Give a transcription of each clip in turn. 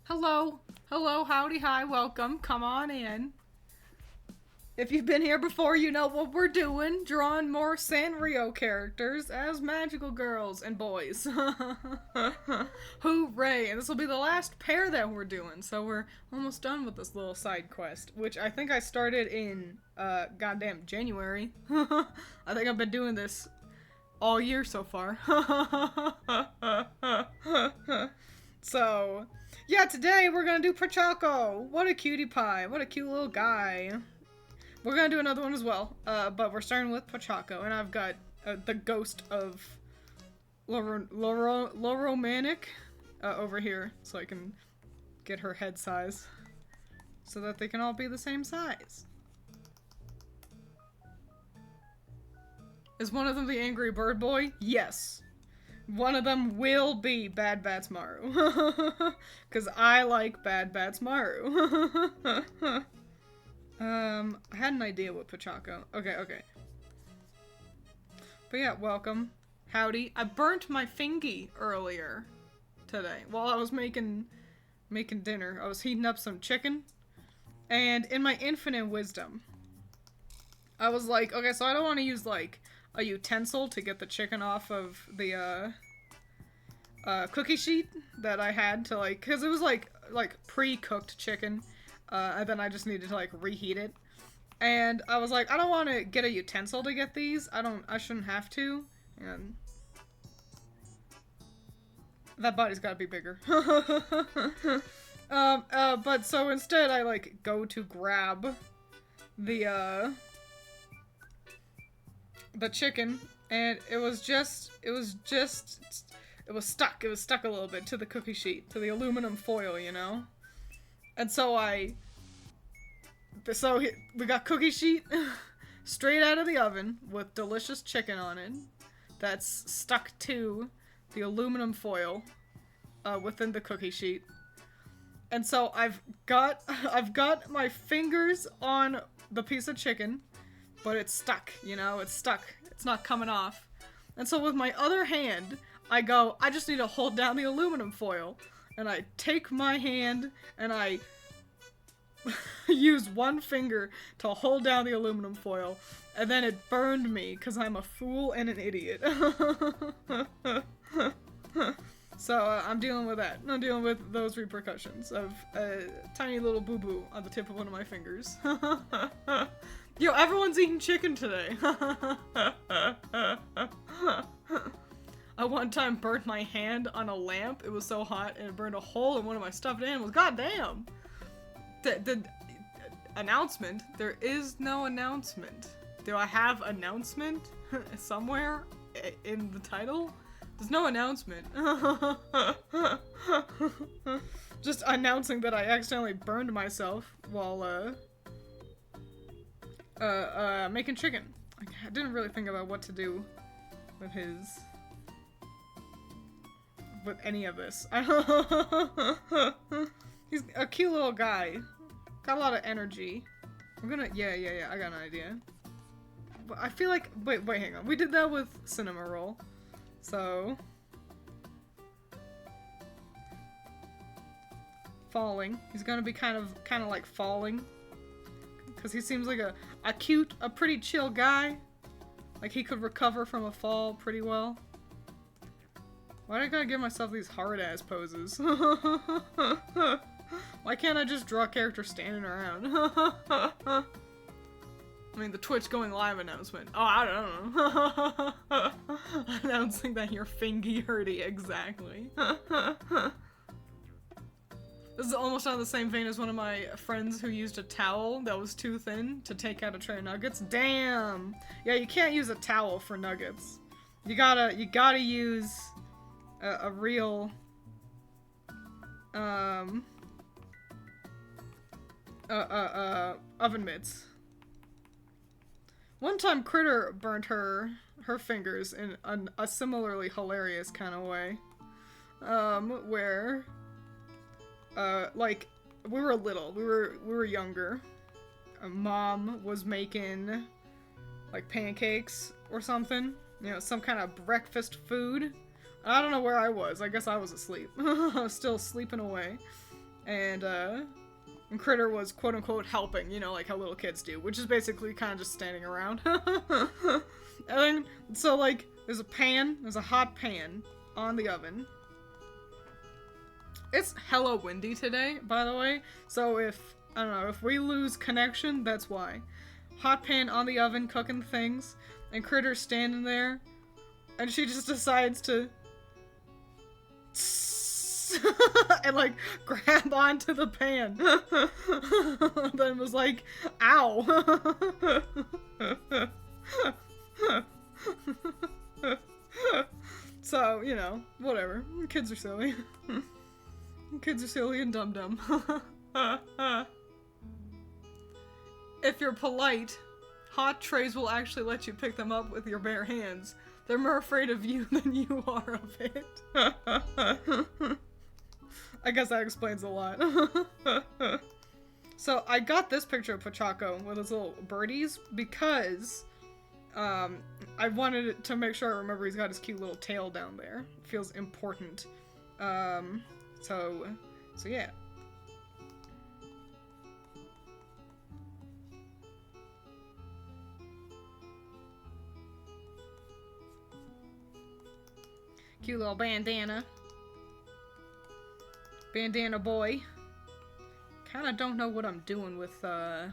Hello. Hello, howdy, hi, welcome. Come on in. If you've been here before, you know what we're doing. Drawing more Sanrio characters as magical girls and boys. Hooray! And this will be the last pair that we're doing, so we're almost done with this little side quest, which I think I started in, goddamn January. I think I've been doing this all year so far. So, yeah, today we're gonna do Pachaco. What a cutie pie. What a cute little guy. We're gonna do another one as well, but we're starting with Pachaco, and I've got the ghost of Loromanic over here, so I can get her head size, so that they can all be the same size. Is one of them the angry bird boy? Yes. One of them will be Bad Bats Maru. Because I like Bad Bats Maru. I had an idea with Pachaco. Okay. But yeah, welcome. Howdy. I burnt my fingy earlier today while I was making dinner. I was heating up some chicken. And in my infinite wisdom, I was like, okay, so I don't want to use, like, a utensil to get the chicken off of the, cookie sheet that I had to, like, because it was, like pre-cooked chicken. And then I just needed to, like, reheat it. And I was like, I don't want to get a utensil to get these. I shouldn't have to. And that body's gotta be bigger. But so instead I, like, go to grab the chicken, and it was stuck a little bit to the cookie sheet, to the aluminum foil, you know? And so we got cookie sheet straight out of the oven with delicious chicken on it that's stuck to the aluminum foil within the cookie sheet. And so I've got my fingers on the piece of chicken, but it's stuck, you know? It's stuck. It's not coming off. And so with my other hand, I just need to hold down the aluminum foil. And I take my hand and I use one finger to hold down the aluminum foil, and then it burned me because I'm a fool and an idiot. So I'm dealing with that. I'm dealing with those repercussions of a tiny little boo-boo on the tip of one of my fingers. Yo, everyone's eating chicken today. I one time burnt my hand on a lamp. It was so hot, and it burned a hole in one of my stuffed animals. God damn! The announcement? There is no announcement. Do I have announcement somewhere in the title? There's no announcement. Just announcing that I accidentally burned myself while making chicken. I didn't really think about what to do with any of this. He's a cute little guy. Got a lot of energy. I'm gonna, yeah, I got an idea. But I feel like, wait, hang on. We did that with Cinema Roll. So. Falling. He's gonna be kind of like falling. Because he seems like a pretty chill guy. Like he could recover from a fall pretty well. Why do I gotta give myself these hard-ass poses? Why can't I just draw a character standing around? I mean, the Twitch going live announcement. Oh, I don't know. Announcing that you're fingy hurty, exactly. This is almost on the same vein as one of my friends who used a towel that was too thin to take out a tray of nuggets. Damn! Yeah, you can't use a towel for nuggets. You gotta use a real oven mitts. One time Critter burnt her fingers in a similarly hilarious kind of way. Where like we were little, we were younger. Mom was making like pancakes or something, you know, some kind of breakfast food. I don't know where I was. I guess I was asleep. I was still sleeping away. And Critter was quote-unquote helping, you know, like how little kids do, which is basically kind of just standing around. And then, so, like, there's a hot pan on the oven. It's hella windy today, by the way, so I don't know, if we lose connection, that's why. Hot pan on the oven, cooking things, and Critter's standing there, and she just decides to and like grab onto the pan. Then was like, ow. So, you know, whatever. Kids are silly. Kids are silly and dumb. If you're polite, hot trays will actually let you pick them up with your bare hands. They're more afraid of you than you are of it. I guess that explains a lot. So I got this picture of Pachaco with his little birdies because I wanted to make sure I remember he's got his cute little tail down there. It feels important. So yeah. Cute little bandana. Bandana boy. Kinda don't know what I'm doing with, the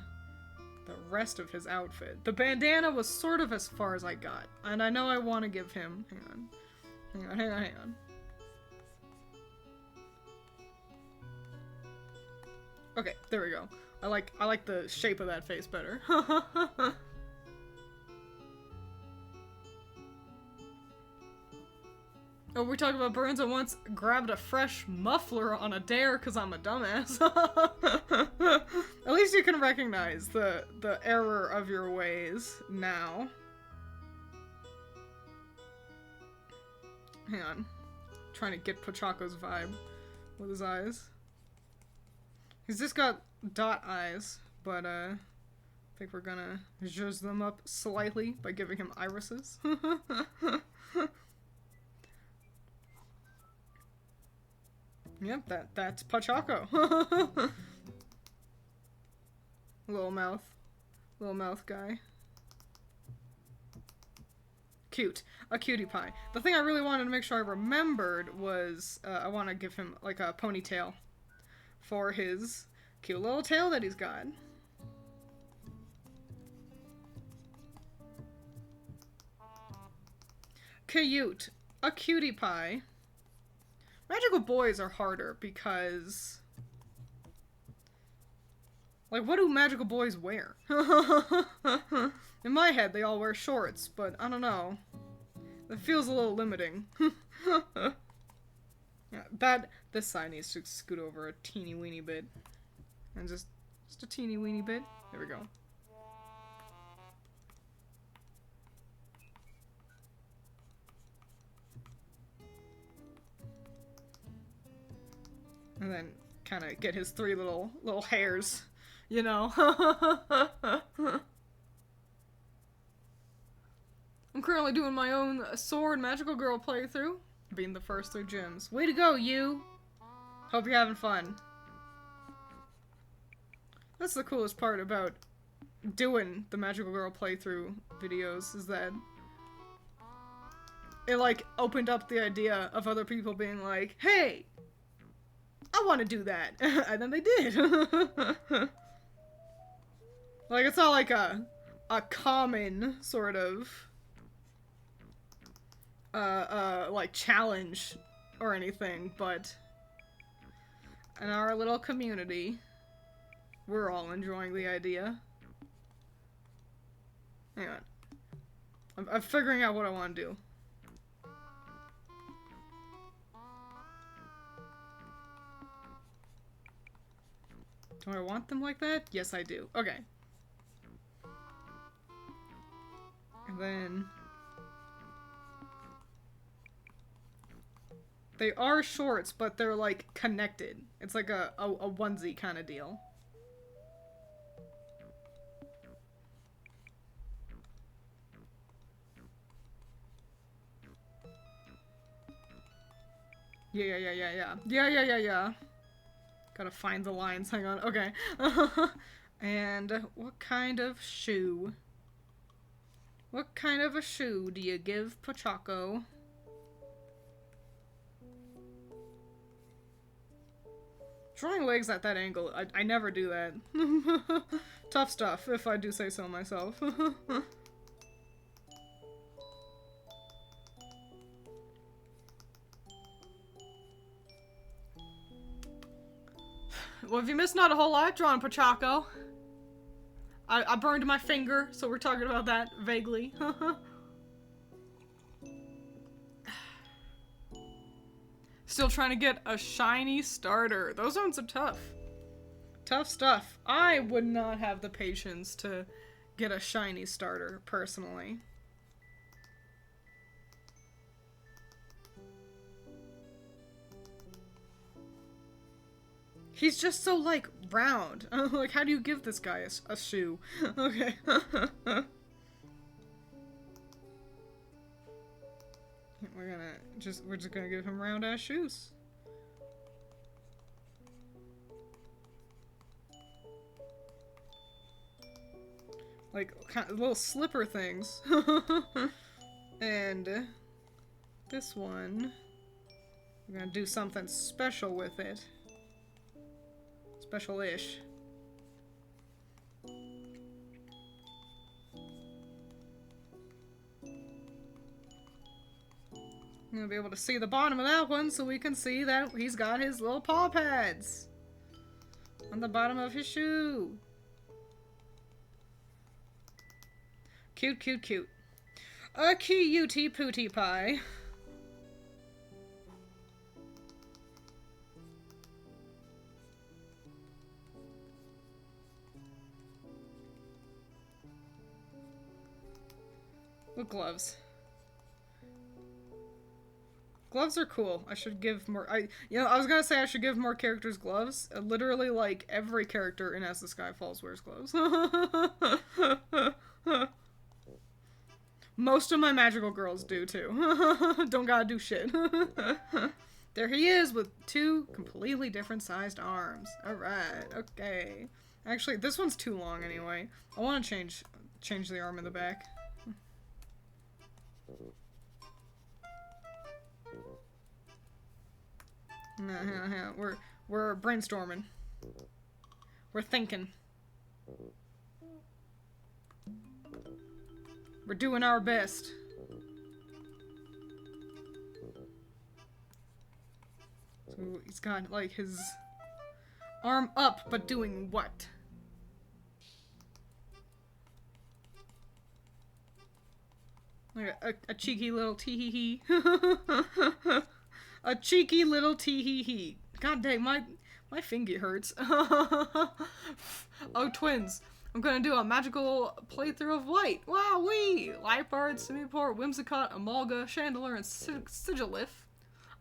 rest of his outfit. The bandana was sort of as far as I got. And I know I want to give him... Hang on. Okay, there we go. I like the shape of that face better. Oh, we talked about burns. I once grabbed a fresh muffler on a dare because I'm a dumbass. At least you can recognize the error of your ways now. Hang on. Trying to get Pachaco's vibe with his eyes. He's just got dot eyes, but I think we're gonna zhuzh them up slightly by giving him irises. Yep, that's Pachaco. Little mouth guy. Cute. A cutie pie. The thing I really wanted to make sure I remembered was I want to give him like a ponytail for his cute little tail that he's got. Cute. A cutie pie. Magical boys are harder because... like, what do magical boys wear? In my head, they all wear shorts, but I don't know. It feels a little limiting. Yeah, this side needs to scoot over a teeny weeny bit. And just a teeny weeny bit. There we go. And then kind of get his three little hairs, you know. I'm currently doing my own Sword Magical Girl playthrough, being the first 3 gyms. Way to go, you! Hope you're having fun. That's the coolest part about doing the Magical Girl playthrough videos, is that it, like, opened up the idea of other people being like, hey! I want to do that. And then they did. Like, it's not like a common sort of like challenge or anything, but in our little community, we're all enjoying the idea. Hang on. I'm figuring out what I want to do. Do I want them like that? Yes, I do. Okay. And then... they are shorts, but they're, like, connected. It's like a onesie kind of deal. Yeah. Gotta find the lines. Hang on. Okay. And what kind of shoe? What kind of a shoe do you give Pochako? Drawing legs at that angle, I never do that. Tough stuff, if I do say so myself. Well, if you missed not a whole lot, drawing Pochako. I burned my finger, so we're talking about that vaguely. Still trying to get a shiny starter. Those ones are tough. Tough stuff. I would not have the patience to get a shiny starter, personally. He's just so, like, round. Like, how do you give this guy a shoe? Okay. We're just gonna give him round-ass shoes. Like, kind of little slipper things. And this one, we're gonna do something special with it. Special-ish. I'm gonna be able to see the bottom of that one so we can see that he's got his little paw pads on the bottom of his shoe. Cute, cute, cute. A cutie pootie pie. With gloves. Gloves are cool. I should give more. I was gonna say I should give more characters gloves. Literally, like every character in As the Sky Falls wears gloves. Most of my magical girls do too. Don't gotta do shit. There he is with two completely different sized arms. All right. Okay. Actually, this one's too long anyway. I want to change the arm in the back. We're brainstorming. We're thinking. We're doing our best. So he's got like his arm up, but doing what? Like a cheeky little tee-hee-hee. A cheeky little tee-hee-hee. God dang, my finger hurts. Oh, Twiins. I'm gonna do a magical playthrough of White. Wowee! Lightbard, Simipour, Whimsicott, Amalga, Chandelure, and Sigilif.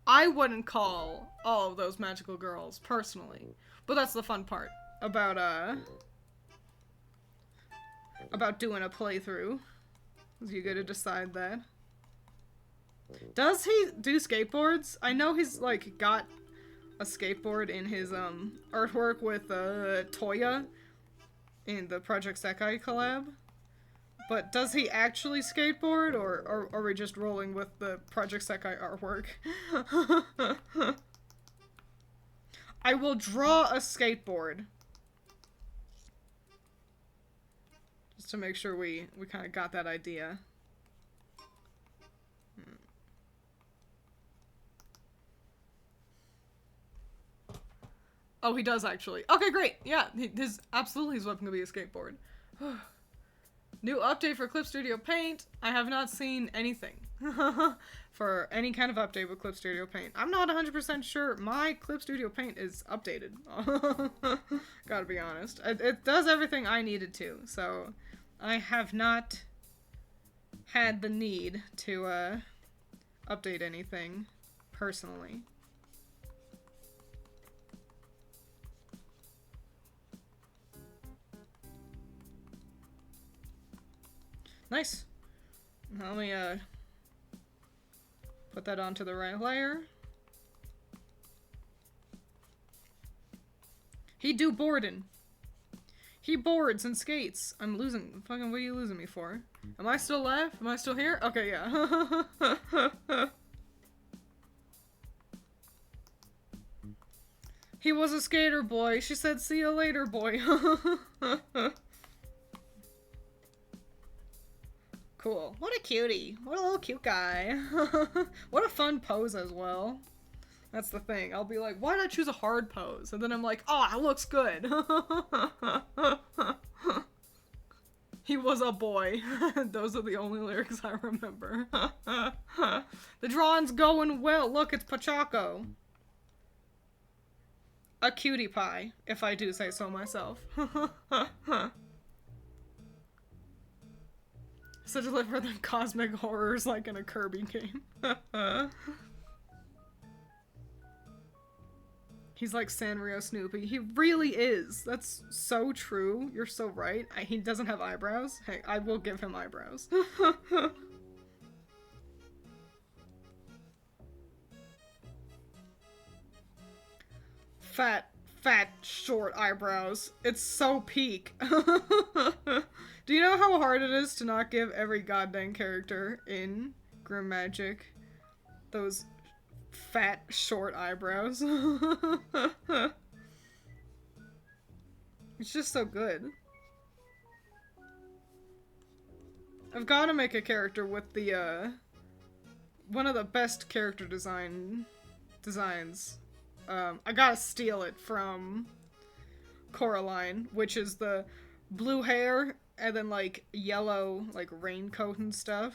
I wouldn't call all of those magical girls, personally. But that's the fun part about doing a playthrough. You get to decide that. Does he do skateboards? I know he's, like, got a skateboard in his, artwork with, Toya in the Project Sekai collab. But does he actually skateboard, or are we just rolling with the Project Sekai artwork? I will draw a skateboard. Just to make sure we kind of got that idea. Oh, he does actually. Okay, great. Yeah, his weapon could be a skateboard. New update for Clip Studio Paint. I have not seen anything for any kind of update with Clip Studio Paint. I'm not 100% sure my Clip Studio Paint is updated. Gotta be honest. It does everything I needed to, so I have not had the need to update anything personally. Nice. Let me put that onto the right layer. He do boarding. He boards and skates. I'm losing. Fucking, what are you losing me for? Am I still alive? Am I still here? Okay, yeah. He was a skater boy. She said, see you later, boy. Cool. What a cutie. What a little cute guy. What a fun pose as well. That's the thing. I'll be like, why did I choose a hard pose? And then I'm like, oh, it looks good. He was a boy. Those are the only lyrics I remember. The drawing's going well. Look, it's Pachaco. A cutie pie, if I do say so myself. Such a liver than cosmic horrors like in a Kirby game. He's like Sanrio Snoopy. He really is. That's so true. You're so right. He doesn't have eyebrows. Hey, I will give him eyebrows. Fat, short eyebrows. It's so peak. Do you know how hard it is to not give every goddamn character in Grim Magic those fat, short eyebrows? It's just so good. I've got to make a character with the, one of the best character designs. I gotta steal it from Coraline, which is the blue hair and then, like, yellow, like, raincoat and stuff.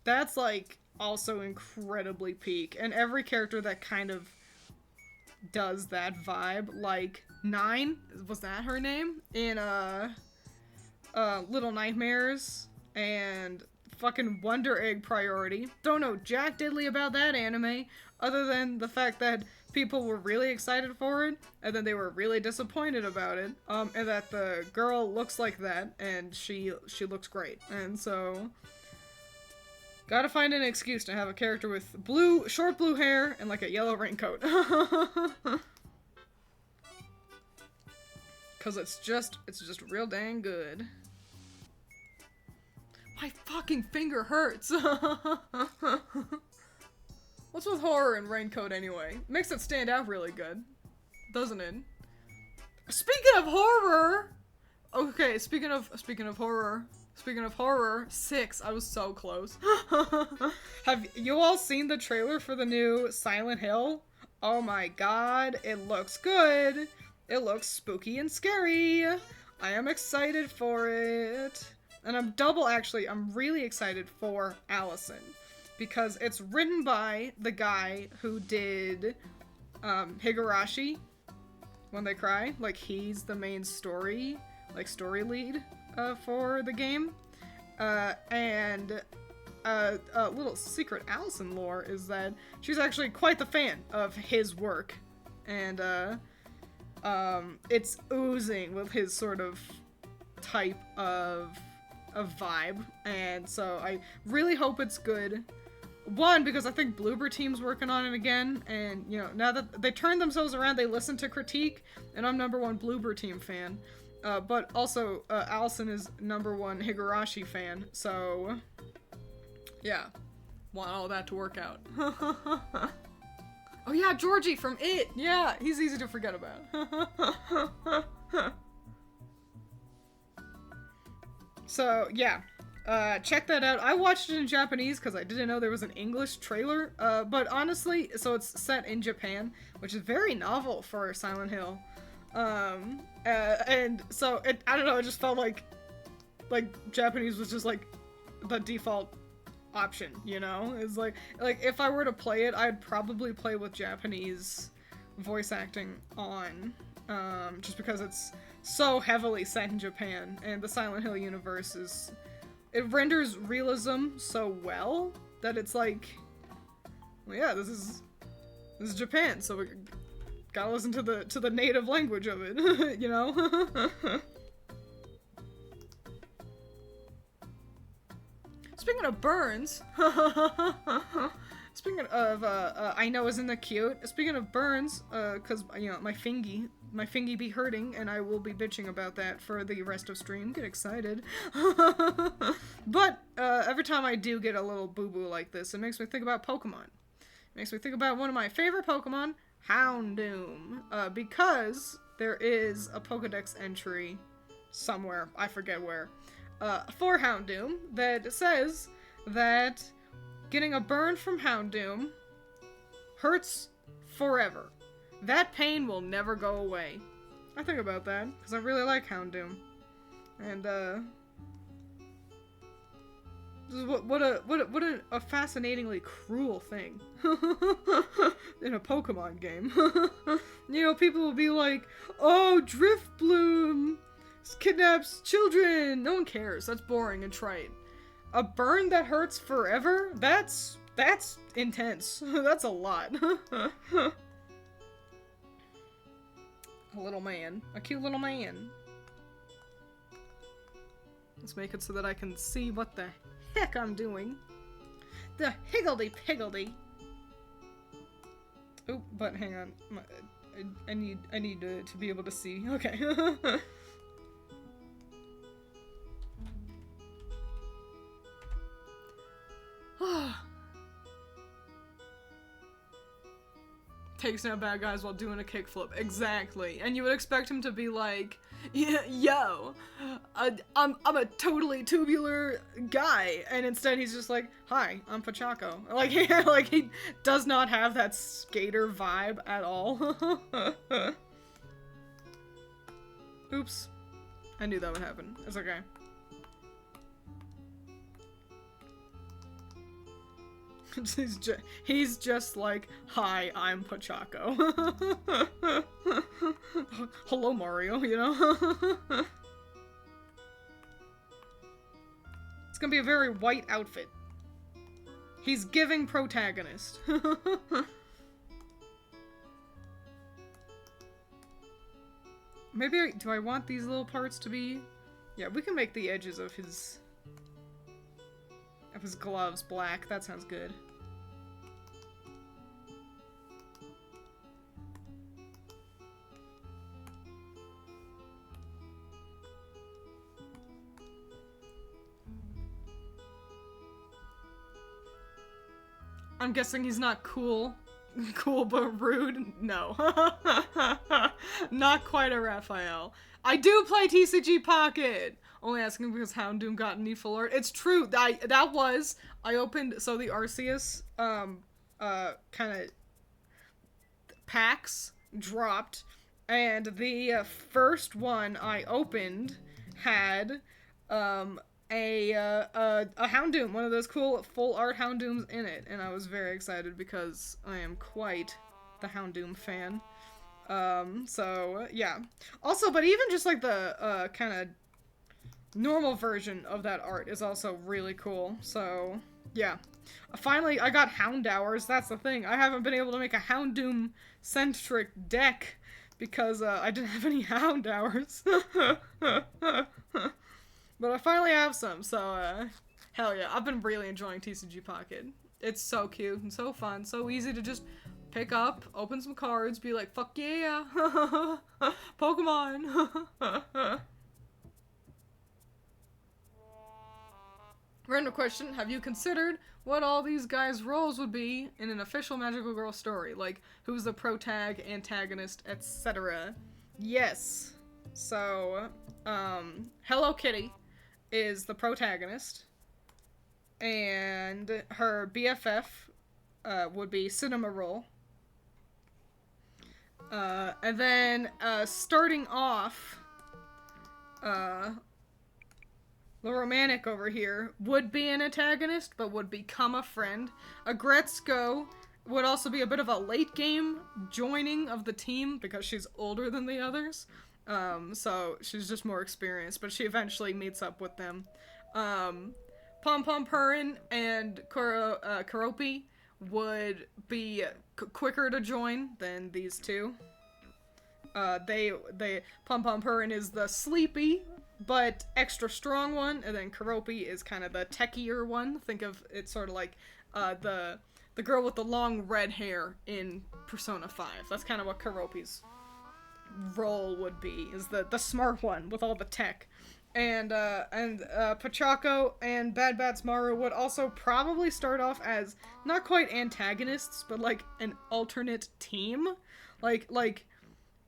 That's, like, also incredibly peak. And every character that kind of does that vibe, like, Nine, was that her name? In, Little Nightmares, and fucking Wonder Egg Priority. Don't know jack diddly about that anime, other than the fact that people were really excited for it, and then they were really disappointed about it, and that the girl looks like that, and she looks great. And so, gotta find an excuse to have a character with short blue hair and like a yellow raincoat. Cause it's just real dang good. My fucking finger hurts. What's with horror and raincoat anyway? Makes it stand out really good, doesn't it? Speaking of horror, okay. Speaking of horror, 6. I was so close. Have you all seen the trailer for the new Silent Hill? Oh my god, it looks good. It looks spooky and scary. I am excited for it. And I'm really excited for Allison. Because it's written by the guy who did Higurashi, When They Cry. Like, he's the main story lead for the game. And a little secret Allison lore is that she's actually quite the fan of his work. And it's oozing with his sort of type of vibe. And so I really hope it's good. One, because I think Bloober Team's working on it again, and, you know, now that they turned themselves around, they listen to critique, and I'm #1 Bloober Team fan. But also, Allison is #1 Higurashi fan, so, yeah. Want all that to work out. Oh yeah, Georgie from It! Yeah, he's easy to forget about. So, yeah. Check that out. I watched it in Japanese because I didn't know there was an English trailer. But honestly, so it's set in Japan, which is very novel for Silent Hill. And so I don't know, it just felt like Japanese was just like the default option, you know? It's like if I were to play it, I'd probably play with Japanese voice acting on, just because it's so heavily set in Japan, and the Silent Hill universe it renders realism so well that it's like, well, yeah, this is Japan, so we gotta listen to the native language of it, you know? Speaking of burns, Speaking of, I know isn't that cute? Speaking of burns, cause, you know, my fingy be hurting, and I will be bitching about that for the rest of stream. Get excited. But, every time I do get a little boo-boo like this, it makes me think about Pokemon. It makes me think about one of my favorite Pokemon, Houndoom. Because there is a Pokedex entry somewhere, I forget where, for Houndoom that says that getting a burn from Houndoom hurts forever. That pain will never go away. I think about that, because I really like Houndoom. And, what a fascinatingly cruel thing. In a Pokemon game. You know, people will be like, oh, Driftbloom kidnaps children! No one cares, that's boring and trite. A burn that hurts forever? That's intense. That's a lot. A little man. A cute little man. Let's make it so that I can see what the heck I'm doing. The higgledy-piggledy. Oh, but hang on. I need to be able to see. Okay. Takes down bad guys while doing a kickflip. Exactly. And you would expect him to be like, yeah, yo, I'm a totally tubular guy. And instead he's just like, hi, I'm Pachaco. Like, like he does not have that skater vibe at all. Oops. I knew that would happen. It's okay. He's just like, hi, I'm Pachaco. Hello, Mario, you know? It's gonna be a very white outfit. He's giving protagonist. Maybe do I want these little parts to be... Yeah, we can make the edges of his gloves black. That sounds good. I'm guessing he's not cool. Cool but rude? No. Not quite a Raphael. I do play TCG Pocket! Only asking because Houndoom got new full art. It's true. I opened, so the Arceus, kind of packs dropped, and the first one I opened had, a Houndoom, one of those cool full art Houndooms in it, and I was very excited because I am quite the Houndoom fan. So, yeah. Also, but even just like the, kind of normal version of that art is also really cool. So, yeah. Finally, I got Houndours. That's the thing. I haven't been able to make a Houndoom-centric deck because, I didn't have any Houndours. But I finally have some, so, hell yeah. I've been really enjoying TCG Pocket. It's so cute and so fun, so easy to just pick up, open some cards, be like, fuck yeah! Pokemon! Random question, have you considered what all these guys' roles would be in an official Magical Girl story? Like, who's the protag, antagonist, etc.? Yes. So, Hello Kitty is the protagonist, and her BFF would be Cinema Roll. And then, starting off, the romantic over here would be an antagonist, but would become a friend. Agretzko would also be a bit of a late game joining of the team because she's older than the others. So she's just more experienced, but she eventually meets up with them. Pom Pom Purin and Keroppi would be quicker to join than these two. Pom Pom Purin is the sleepy but extra strong one, and then Keroppi is kind of the techier one. Think of it sort of like the The girl with the long red hair in Persona 5. That's kind of what Karopi's role would be, is the smart one with all the tech. And Pachako and Bad Bats Maru would also probably start off as not quite antagonists, but like an alternate team. Like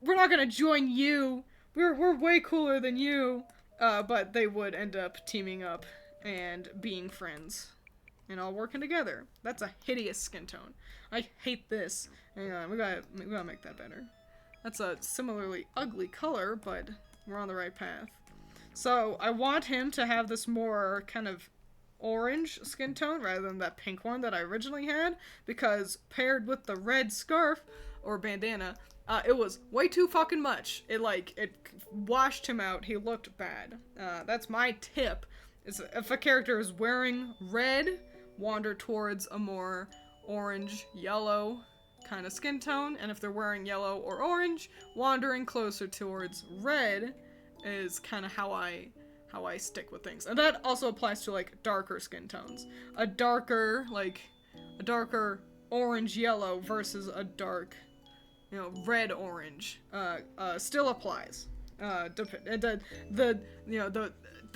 we're not gonna join you. We're way cooler than you. But they would end up teaming up and being friends and all working together. That's a hideous skin tone. I hate this. Hang on, we gotta make that better. That's a similarly ugly color, but we're on the right path. So I want him to have this more kind of orange skin tone rather than that pink one that I originally had, because paired with the red scarf or bandana, it was way too fucking much. It washed him out. He looked bad. That's my tip, is if a character is wearing red, wander towards a more orange, yellow kind of skin tone, and if they're wearing yellow or orange, wandering closer towards red is kind of how I stick with things. And that also applies to like darker skin tones. A darker orange yellow versus a dark, red orange still applies. The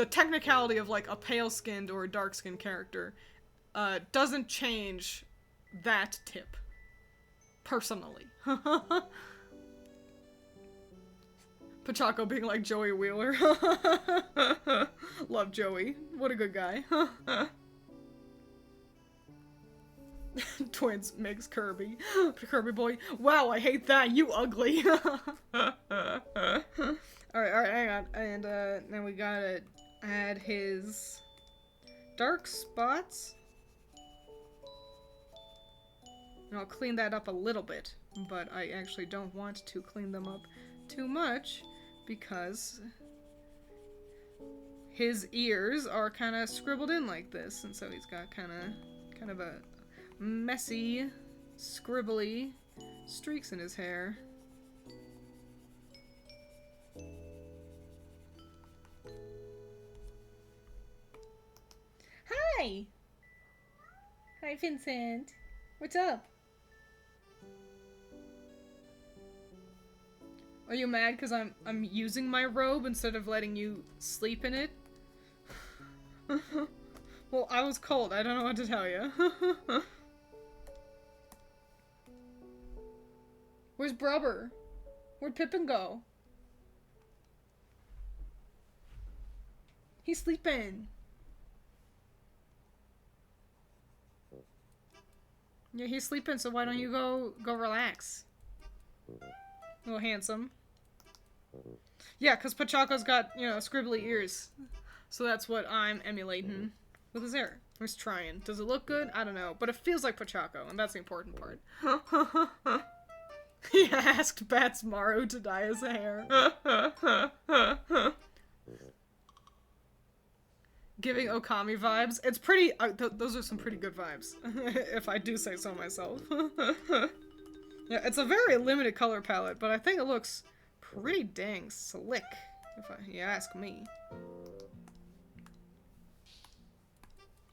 technicality of like a pale skinned or a dark skinned character doesn't change that tip personally. Pachako being like Joey Wheeler. Love Joey. What a good guy. Twiins makes Kirby. Kirby boy. Wow, I hate that. You ugly. Alright, hang on. And then we gotta add his dark spots. And I'll clean that up a little bit. But I actually don't want to clean them up too much, because his ears are kind of scribbled in like this, and so he's got kind of a messy, scribbly streaks in his hair. Hi! Hi, Vincent. What's up? Are you mad because I'm using my robe instead of letting you sleep in it? Well, I was cold. I don't know what to tell you. Where's Brubber? Where'd Pippin go? He's sleeping. Yeah, he's sleeping, so why don't you go relax? Little handsome. Yeah, because Pachaco's got, scribbly ears. So that's what I'm emulating with his hair. I'm just trying. Does it look good? I don't know. But it feels like Pachaco, and that's the important part. He asked Bats Maru to dye his hair. Giving Okami vibes. It's pretty... those are some pretty good vibes, if I do say so myself. Yeah, it's a very limited color palette, but I think it looks pretty dang slick, if you ask me.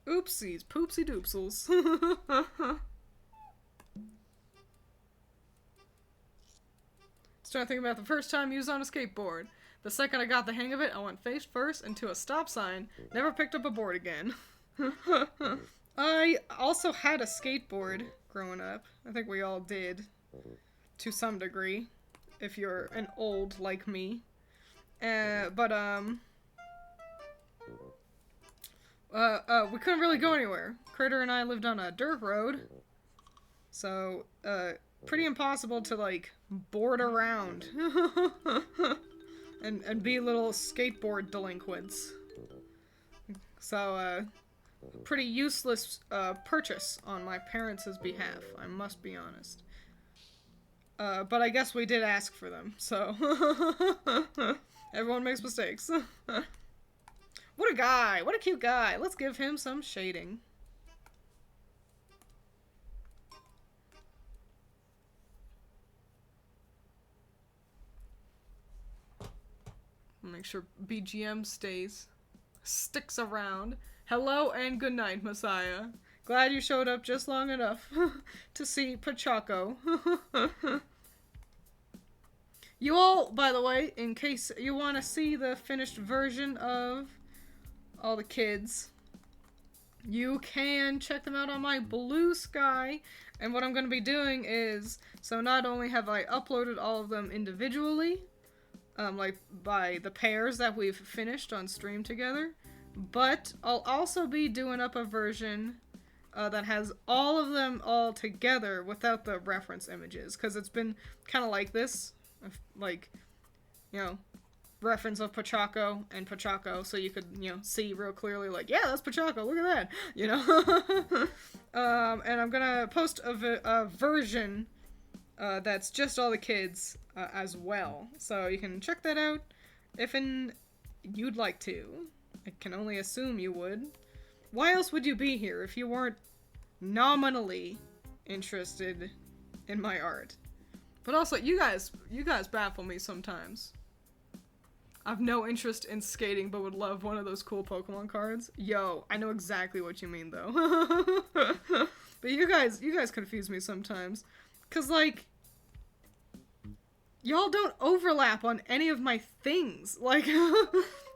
Oopsies, poopsie doopsels. Start thinking about the first time used on a skateboard. The second I got the hang of it, I went face first into a stop sign, never picked up a board again. I also had a skateboard growing up. I think we all did. To some degree, if you're an old like me. We couldn't really go anywhere. Critter and I lived on a dirt road, so pretty impossible to like board around and be little skateboard delinquents. So pretty useless purchase on my parents' behalf, I must be honest. But I guess we did ask for them, so... Everyone makes mistakes. What a guy! What a cute guy! Let's give him some shading. Make sure BGM sticks around. Hello and good night, Messiah. Glad you showed up just long enough to see Pachaco. You all, by the way, in case you want to see the finished version of all the kids, you can check them out on my Blue Sky. And what I'm going to be doing is, so not only have I uploaded all of them individually, like by the pairs that we've finished on stream together, but I'll also be doing up a version that has all of them all together without the reference images, because it's been kind of like this, like, you know, reference of Pachaco and Pachaco, so you could, you know, see real clearly, like, yeah, that's Pachaco, look at that, you know. And I'm gonna post a version that's just all the kids as well, so you can check that out if you'd like to. I can only assume you would. Why else would you be here if you weren't nominally interested in my art? But also, you guys baffle me sometimes. I've no interest in skating, but would love one of those cool Pokemon cards. Yo, I know exactly what you mean, though. But you guys confuse me sometimes. 'Cause, like, y'all don't overlap on any of my things. Like,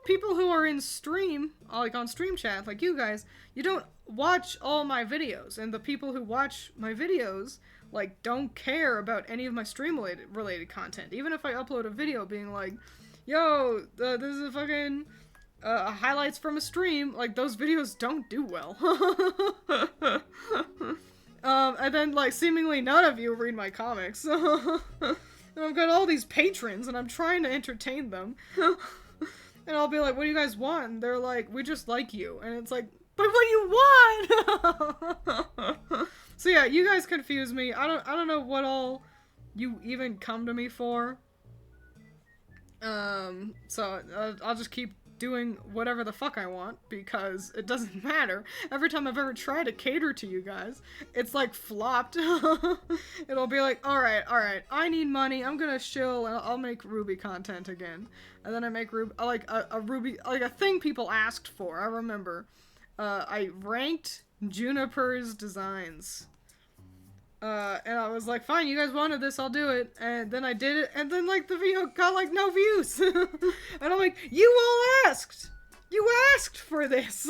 people who are in stream, like on stream chat, like you guys, you don't watch all my videos. And the people who watch my videos, like, don't care about any of my stream-related content. Even if I upload a video being like, yo, this is a fucking highlights from a stream, like, those videos don't do well. And then, like, seemingly none of you read my comics. And I've got all these patrons, and I'm trying to entertain them. And I'll be like, what do you guys want? And they're like, we just like you. And it's like, but what do you want? So yeah, you guys confuse me. I don't know what all you even come to me for. So I'll just keep doing whatever the fuck I want, because it doesn't matter. Every time I've ever tried to cater to you guys, it's like flopped. It'll be like, alright, I need money, I'm gonna chill, and I'll make Ruby content again. And then I make like a Ruby, like a thing people asked for, I remember. I ranked Juniper's designs. And I was like, fine, you guys wanted this, I'll do it. And then I did it, and then, like, the video got, like, no views. And I'm like, you all asked! You asked for this!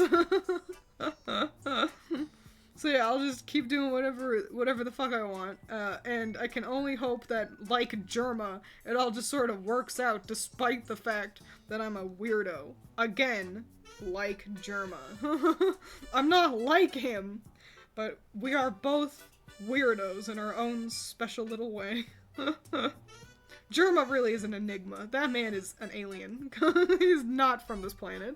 So yeah, I'll just keep doing whatever the fuck I want. And I can only hope that, like Germa, it all just sort of works out, despite the fact that I'm a weirdo. Again, like Germa. I'm not like him, but we are both weirdos in our own special little way. Germa really is an enigma. That man is an alien. He's not from this planet.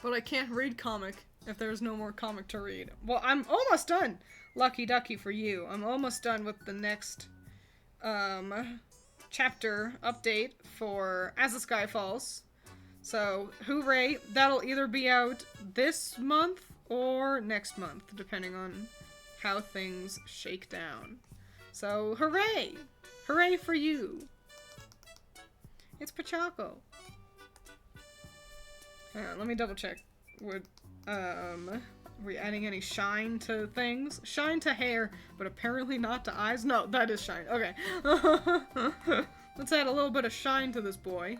But I can't read comic if there's no more comic to read. Well, I'm almost done. Lucky ducky for you. I'm almost done with the next chapter update for As the Sky Falls. So, hooray. That'll either be out this month or next month, depending on how things shake down. So, hooray! Hooray for you! It's Pachaco. Hang on, let me double check. Are we adding any shine to things? Shine to hair, but apparently not to eyes? No, that is shine. Okay. Let's add a little bit of shine to this boy.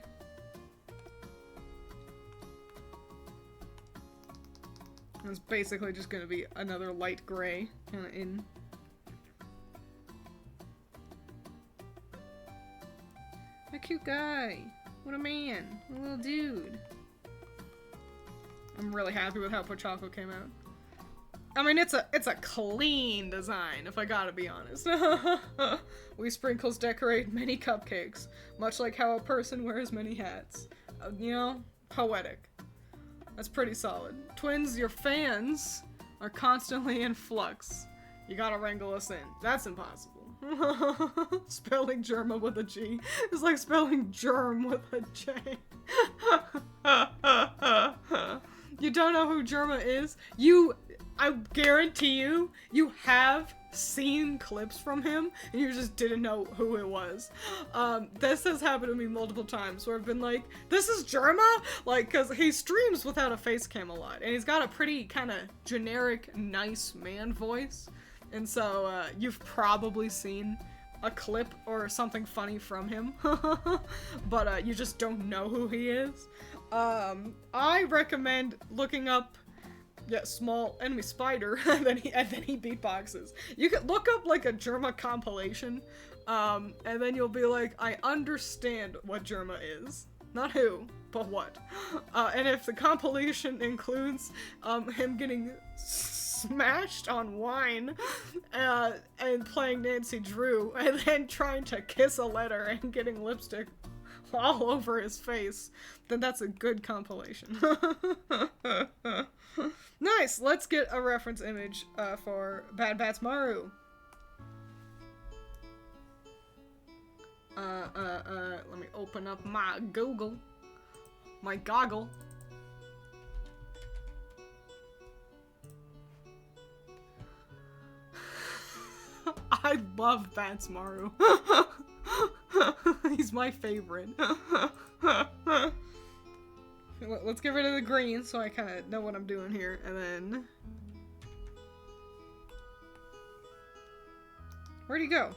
It's basically just gonna be another light gray, kinda in. A cute guy. What a man. A little dude. I'm really happy with how Pachaco came out. I mean, it's a clean design, if I gotta be honest. We sprinkles decorate many cupcakes, much like how a person wears many hats. You know, poetic. That's pretty solid. Twiins, your fans are constantly in flux. You gotta wrangle us in. That's impossible. Spelling Germa with a G is like spelling germ with a J. You don't know who Germa is? You I guarantee you, you have seen clips from him and you just didn't know who it was. This has happened to me multiple times where I've been like, this is Germa? Like, cause he streams without a face cam a lot and he's got a pretty kind of generic, nice man voice. And so, you've probably seen a clip or something funny from him, but you just don't know who he is. I recommend looking up small enemy spider, and then he beatboxes. You could look up like a Germa compilation, and then you'll be like, I understand what Germa is. Not who, but what. And if the compilation includes him getting smashed on wine and playing Nancy Drew and then trying to kiss a letter and getting lipstick all over his face, then that's a good compilation. Nice, let's get a reference image for Bad Bats Maru. Let me open up my Google. My goggle. I love Bats Maru. He's my favorite. Let's get rid of the green so I kind of know what I'm doing here, and then... Where'd he go?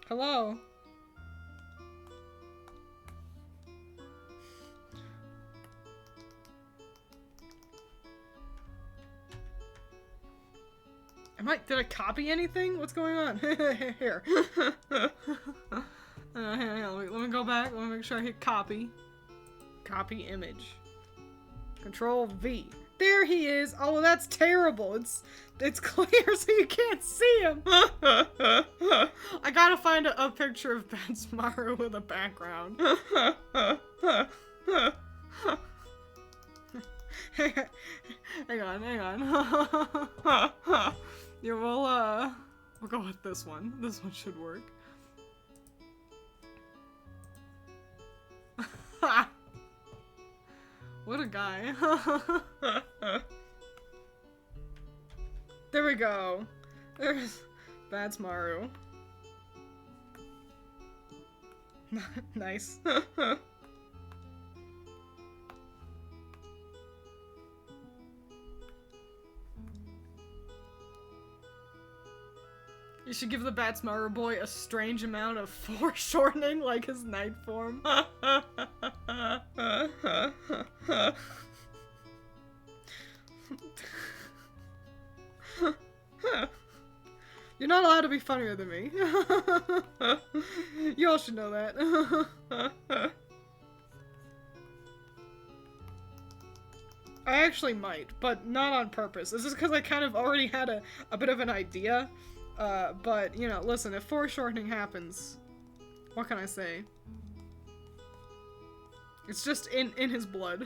Hello? Did I copy anything? What's going on? Here. Hang on, let me go back. Let me make sure I hit copy. Copy image. Control V. There he is! Oh, that's terrible. It's clear so you can't see him. I gotta find a picture of Bats Maru with a background. Hang on. Yeah, we'll go with this one. This one should work. What a guy. There we go. There's Bats Maru. Nice. You should give the Bats Maru boy a strange amount of foreshortening, like his night form. You're not allowed to be funnier than me. You all should know that. I actually might, but not on purpose. This is because I kind of already had a bit of an idea. But, you know, listen, if foreshortening happens, what can I say? It's just in his blood.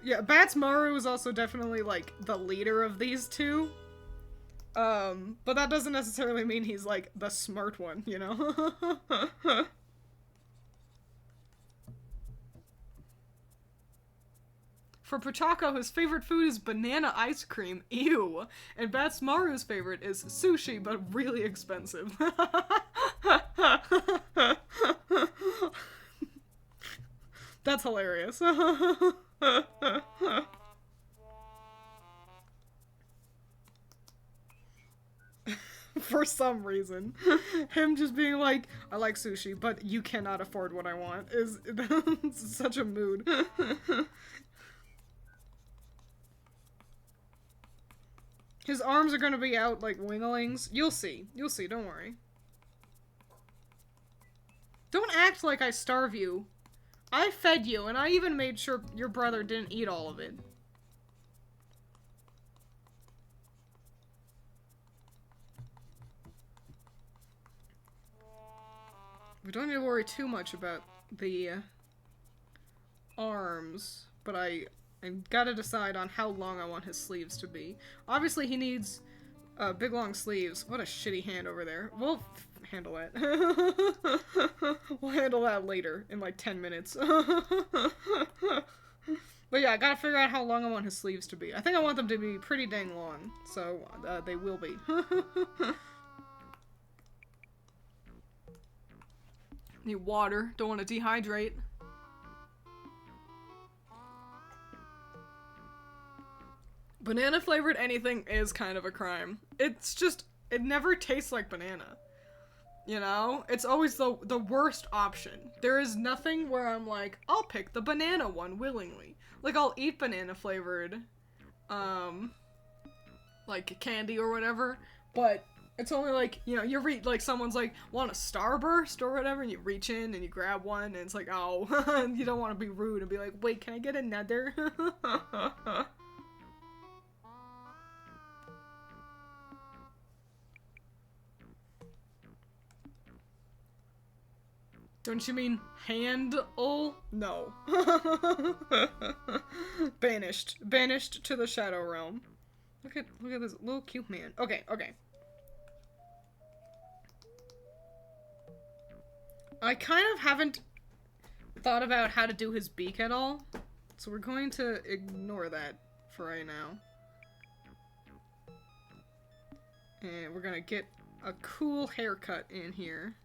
Yeah, Bats Maru is also definitely, like, the leader of these two. But that doesn't necessarily mean he's, like, the smart one, you know? For Pochako, his favorite food is banana ice cream. Ew. And Bats Maru's favorite is sushi, but really expensive. That's hilarious. For some reason. Him just being like, I like sushi, but you cannot afford what I want is such a mood. His arms are gonna be out like winglings. You'll see. You'll see, don't worry. Don't act like I starve you. I fed you, and I even made sure your brother didn't eat all of it. We don't need to worry too much about the arms, but I gotta decide on how long I want his sleeves to be. Obviously, he needs big, long sleeves. What a shitty hand over there. We'll handle that. We'll handle that later, in like 10 minutes. But yeah, I gotta figure out how long I want his sleeves to be. I think I want them to be pretty dang long, so they will be. Need water, don't want to dehydrate. Banana flavored anything is kind of a crime. It's just, it never tastes like banana. You know? It's always the worst option. There is nothing where I'm like, I'll pick the banana one willingly. Like, I'll eat banana flavored, like candy or whatever, but it's only like, you know, you reach, like, someone's like, want a Starburst or whatever, and you reach in and you grab one, and it's like, oh, you don't want to be rude and be like, wait, can I get another? Don't you mean handle? No. Banished. Banished to the Shadow Realm. Look at this little cute man. Okay, okay. I kind of haven't thought about how to do his beak at all, so we're going to ignore that for right now. And we're gonna get a cool haircut in here.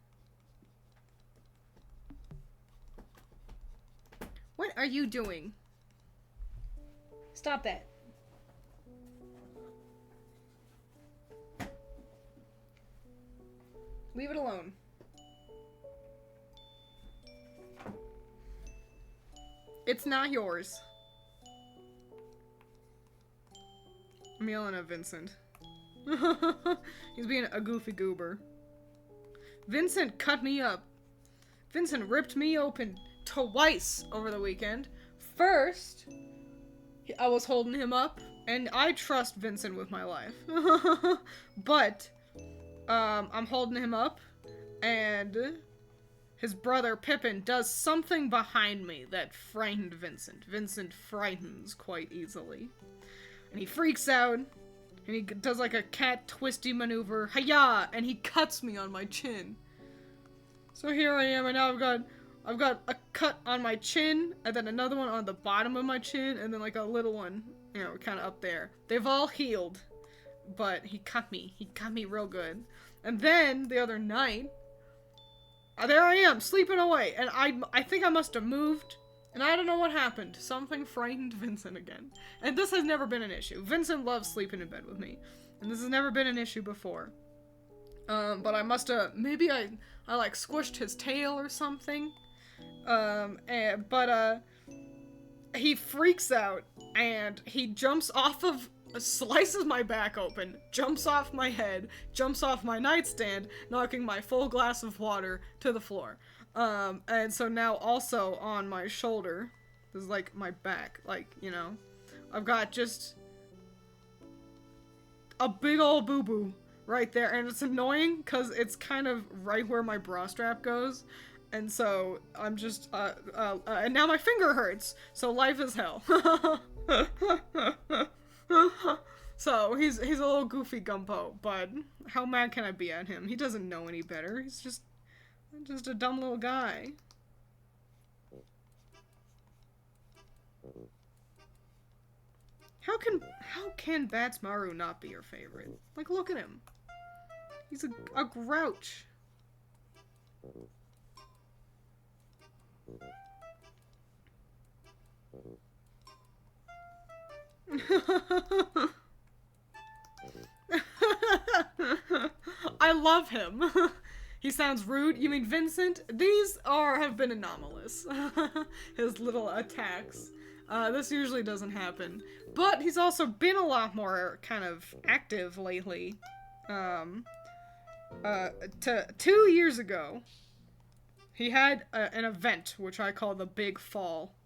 What are you doing? Stop that. Leave it alone. It's not yours. I'm yelling at Vincent. He's being a goofy goober. Vincent cut me up. Vincent ripped me open twice over the weekend. First, I was holding him up, and I trust Vincent with my life. But, I'm holding him up, and his brother Pippin does something behind me that frightened Vincent. Vincent frightens quite easily. And he freaks out, and he does like a cat twisty maneuver, hi-ya, and he cuts me on my chin. So here I am, and now I've got a cut on my chin, and then another one on the bottom of my chin, and then like a little one, you know, kind of up there. They've all healed, but he cut me. He cut me real good. And then, the other night, there I am, sleeping away, and I think I must have moved, and I don't know what happened. Something frightened Vincent again. And this has never been an issue. Vincent loves sleeping in bed with me, and this has never been an issue before. But I must have, maybe I like squished his tail or something. But he freaks out, and he jumps off of, slices my back open, jumps off my head, jumps off my nightstand, knocking my full glass of water to the floor. And so now also on my shoulder, this is like my back, like, you know, I've got just a big old boo-boo right there, and it's annoying because it's kind of right where my bra strap goes, and so I'm just, and now my finger hurts, so life is hell. So, he's a little goofy gumpo, but how mad can I be at him? He doesn't know any better, he's just a dumb little guy. How can Batsmaru not be your favorite? Like, look at him. He's a grouch. I love him. He sounds rude. You mean Vincent? These have been anomalous. His little attacks. This usually doesn't happen. But he's also been a lot more kind of active lately. 2 years ago, he had an event, which I call the Big Fall,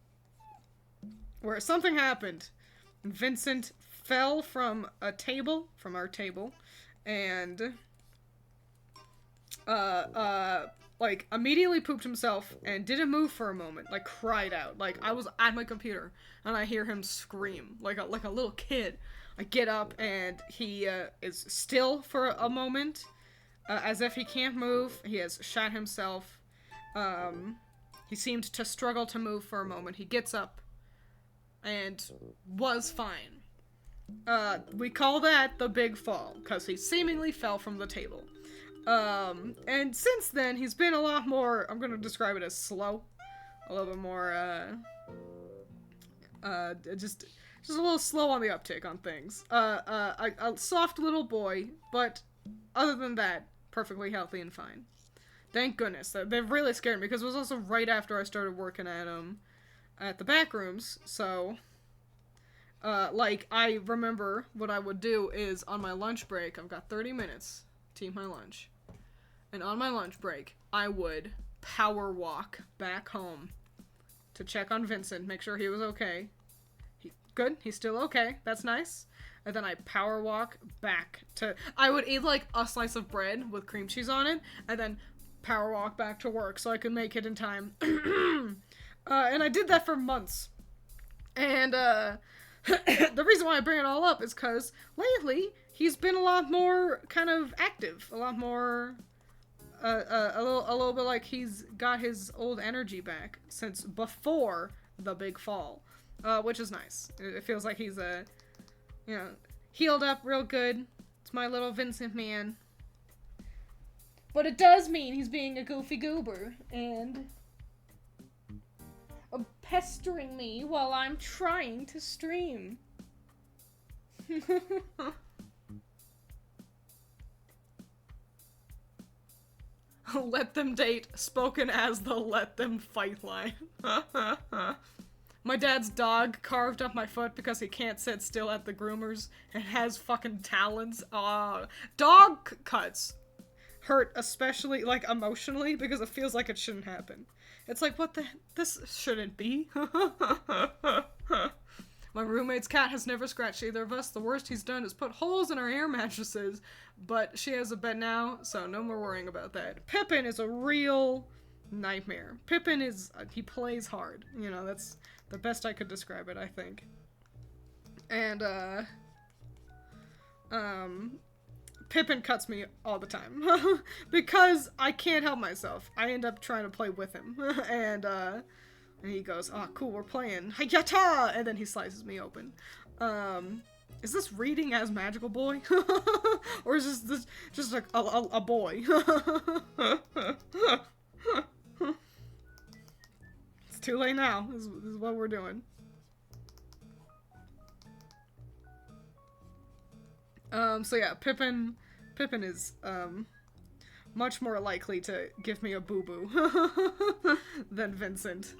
where something happened. Vincent fell from our table, and, like, immediately pooped himself and didn't move for a moment, like, cried out. Like, I was at my computer, and I hear him scream, like a little kid. I get up, and he, is still for a moment, as if he can't move. He has shat himself. He seemed to struggle to move for a moment. He gets up, and was fine. We call that the big fall, because he seemingly fell from the table. And since then, he's been a lot more, I'm gonna describe it as slow. A little bit more, just a little slow on the uptick on things. A soft little boy, but other than that, perfectly healthy and fine. Thank goodness. They've really scared me, because it was also right after I started working at the back rooms, so... like, I remember what I would do is, on my lunch break, I've got 30 minutes to eat my lunch. And on my lunch break, I would power walk back home to check on Vincent, make sure he was okay. Good, he's still okay, that's nice. And then I power walk back to... I would eat, like, a slice of bread with cream cheese on it, and then power walk back to work so I could make it in time. And I did that for months. And, the reason why I bring it all up is because lately he's been a lot more kind of active, a lot more, a little bit like he's got his old energy back since before the big fall, which is nice. It feels like he's healed up real good. It's my little Vincent man. But it does mean he's being a goofy goober and pestering me while I'm trying to stream. Let them date, spoken as the let them fight line. My dad's dog carved up my foot because he can't sit still at the groomers and has fucking talons. Dog cuts hurt, especially, like, emotionally, because it feels like it shouldn't happen. It's like, what the... This shouldn't be. My roommate's cat has never scratched either of us. The worst he's done is put holes in our air mattresses, but she has a bed now, so no more worrying about that. Pippin is a real nightmare. Pippin is... he plays hard. You know, that's the best I could describe it, I think. And, Pippin cuts me all the time. Because I can't help myself. I end up trying to play with him. And he goes, oh, cool, we're playing. Hayata! And then he slices me open. Is this reading as Magical Boy? Or is this just a boy? It's too late now. This is what we're doing. So yeah, Pippin is, much more likely to give me a boo-boo than Vincent.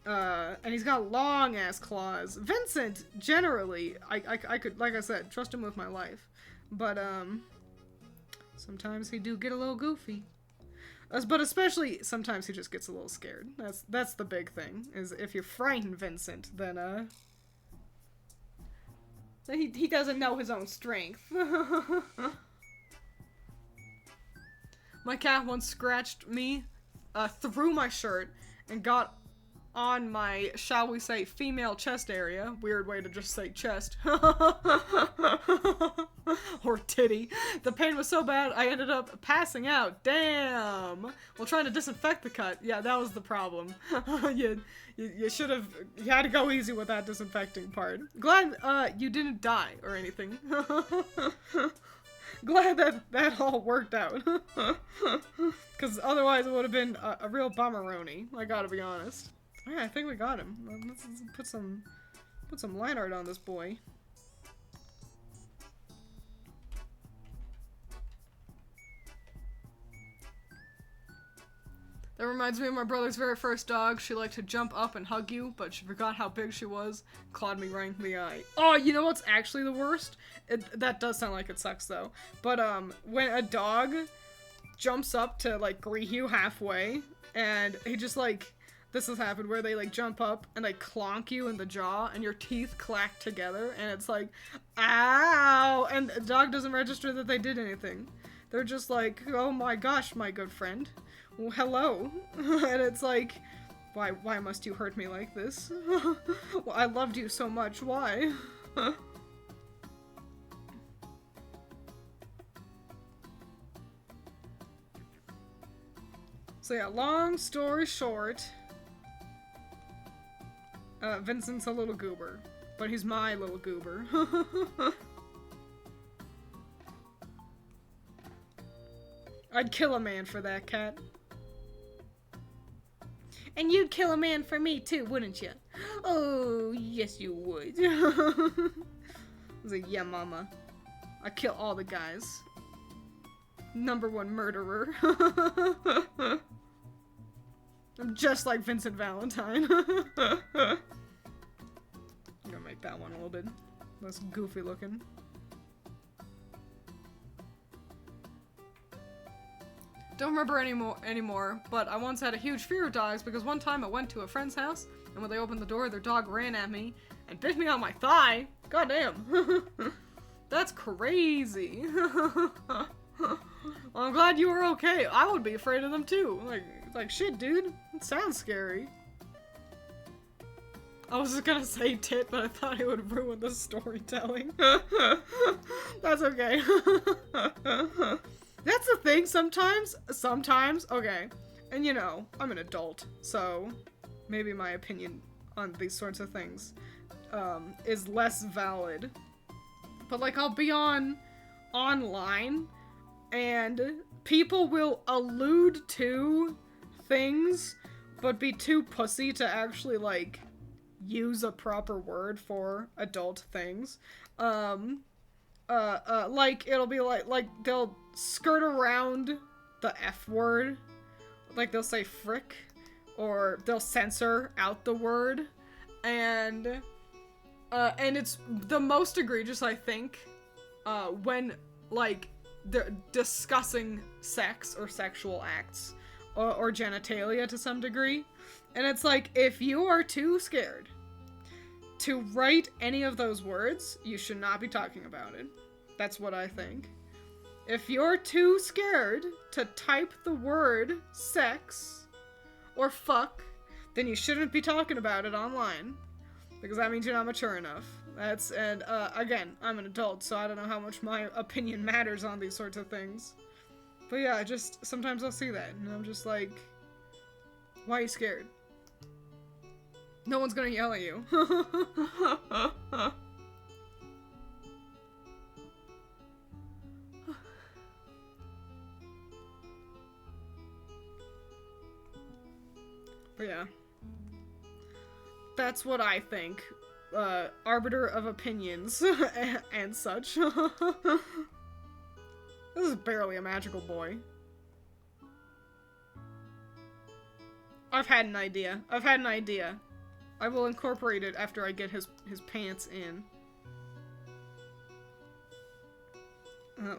And he's got long-ass claws. Vincent, generally, I could, like I said, trust him with my life. But, sometimes he do get a little goofy. But especially, sometimes he just gets a little scared. That's the big thing, is if you frighten Vincent, then, he doesn't know his own strength. My cat once scratched me through my shirt and got on my, shall we say, female chest area. Weird way to just say chest. Or titty. The pain was so bad I ended up passing out. Damn! While trying to disinfect the cut. Yeah, that was the problem. You should have, you had to go easy with that disinfecting part. Glad you didn't die or anything. Glad that all worked out. Because otherwise it would have been a real bummeroni, I gotta be honest. Yeah, I think we got him. Let's put some line art on this boy. That reminds me of my brother's very first dog. She liked to jump up and hug you, but she forgot how big she was. Clawed me right in the eye. Oh, you know what's actually the worst? That does sound like it sucks, though. But, when a dog jumps up to, like, greet you halfway, and he just, like... This has happened where they, like, jump up and they clonk you in the jaw and your teeth clack together and it's like, ow! And the dog doesn't register that they did anything. They're just like, oh my gosh, my good friend. Well, hello. And it's like, why must you hurt me like this? Well, I loved you so much, why? So yeah, long story short... Vincent's a little goober, but he's my little goober. I'd kill a man for that, cat. And you'd kill a man for me too, wouldn't you? Oh, yes you would. I was like, yeah, mama. I kill all the guys. #1 murderer. I'm just like Vincent Valentine. I'm gonna make that one a little bit less goofy looking. Don't remember anymore, but I once had a huge fear of dogs because one time I went to a friend's house, and when they opened the door, their dog ran at me and bit me on my thigh. Goddamn. That's crazy. Well, I'm glad you were okay. I would be afraid of them too. Like shit, dude. It sounds scary. I was just gonna say tit, but I thought it would ruin the storytelling. That's okay. That's the thing, sometimes, okay, and you know, I'm an adult, so maybe my opinion on these sorts of things, is less valid, but like, I'll be online, and people will allude to things, but be too pussy to actually, like, use a proper word for adult things, like, it'll be like, they'll skirt around the F word, like, they'll say frick, or they'll censor out the word, and it's the most egregious, I think, when, like, they're discussing sex, or sexual acts, or genitalia to some degree, and it's like, if you are too scared to write any of those words, you should not be talking about it. That's what I think. If you're too scared to type the word sex or fuck, then you shouldn't be talking about it online. Because that means you're not mature enough. Again, I'm an adult, so I don't know how much my opinion matters on these sorts of things. But yeah, sometimes I'll see that, and I'm just like, why are you scared? No one's gonna yell at you. But yeah. That's what I think. Arbiter of opinions and such. This is barely a magical boy. I've had an idea. I will incorporate it after I get his pants in.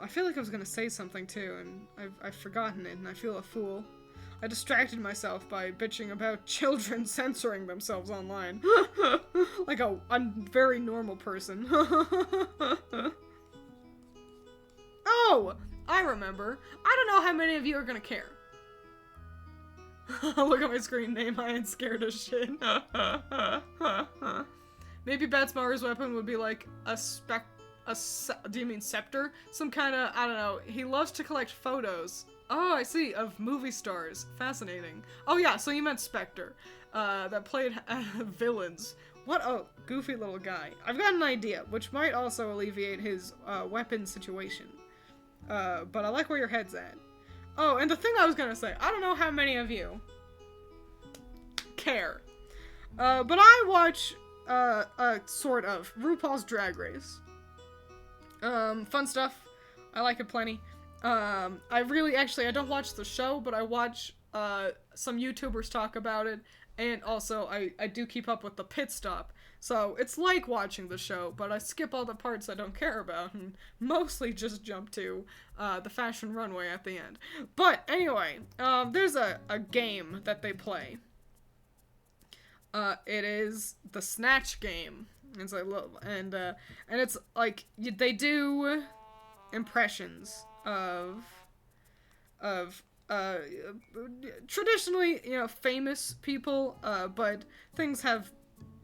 I feel like I was gonna say something too, and I've forgotten it, and I feel a fool. I distracted myself by bitching about children censoring themselves online. Like a very normal person. Oh! I remember. I don't know how many of you are gonna care. Look at my screen name, I ain't scared of shit. Maybe Batsmar's weapon would be like do you mean scepter? Some kind of, I don't know, he loves to collect photos. Oh, I see, of movie stars. Fascinating. Oh yeah, so you meant Spectre, that played villains. What a goofy little guy. I've got an idea, which might also alleviate his weapon situation. But I like where your head's at. Oh, and the thing I was gonna say, I don't know how many of you care, but I watch, sort of, RuPaul's Drag Race. Fun stuff. I like it plenty. I don't watch the show, but I watch, some YouTubers talk about it, and also I do keep up with the pit stop. So it's like watching the show, but I skip all the parts I don't care about, and mostly just jump to, the fashion runway at the end. But anyway, there's a game that they play. It is the Snatch game. It's like, and it's like, they do impressions of traditionally, you know, famous people, but things have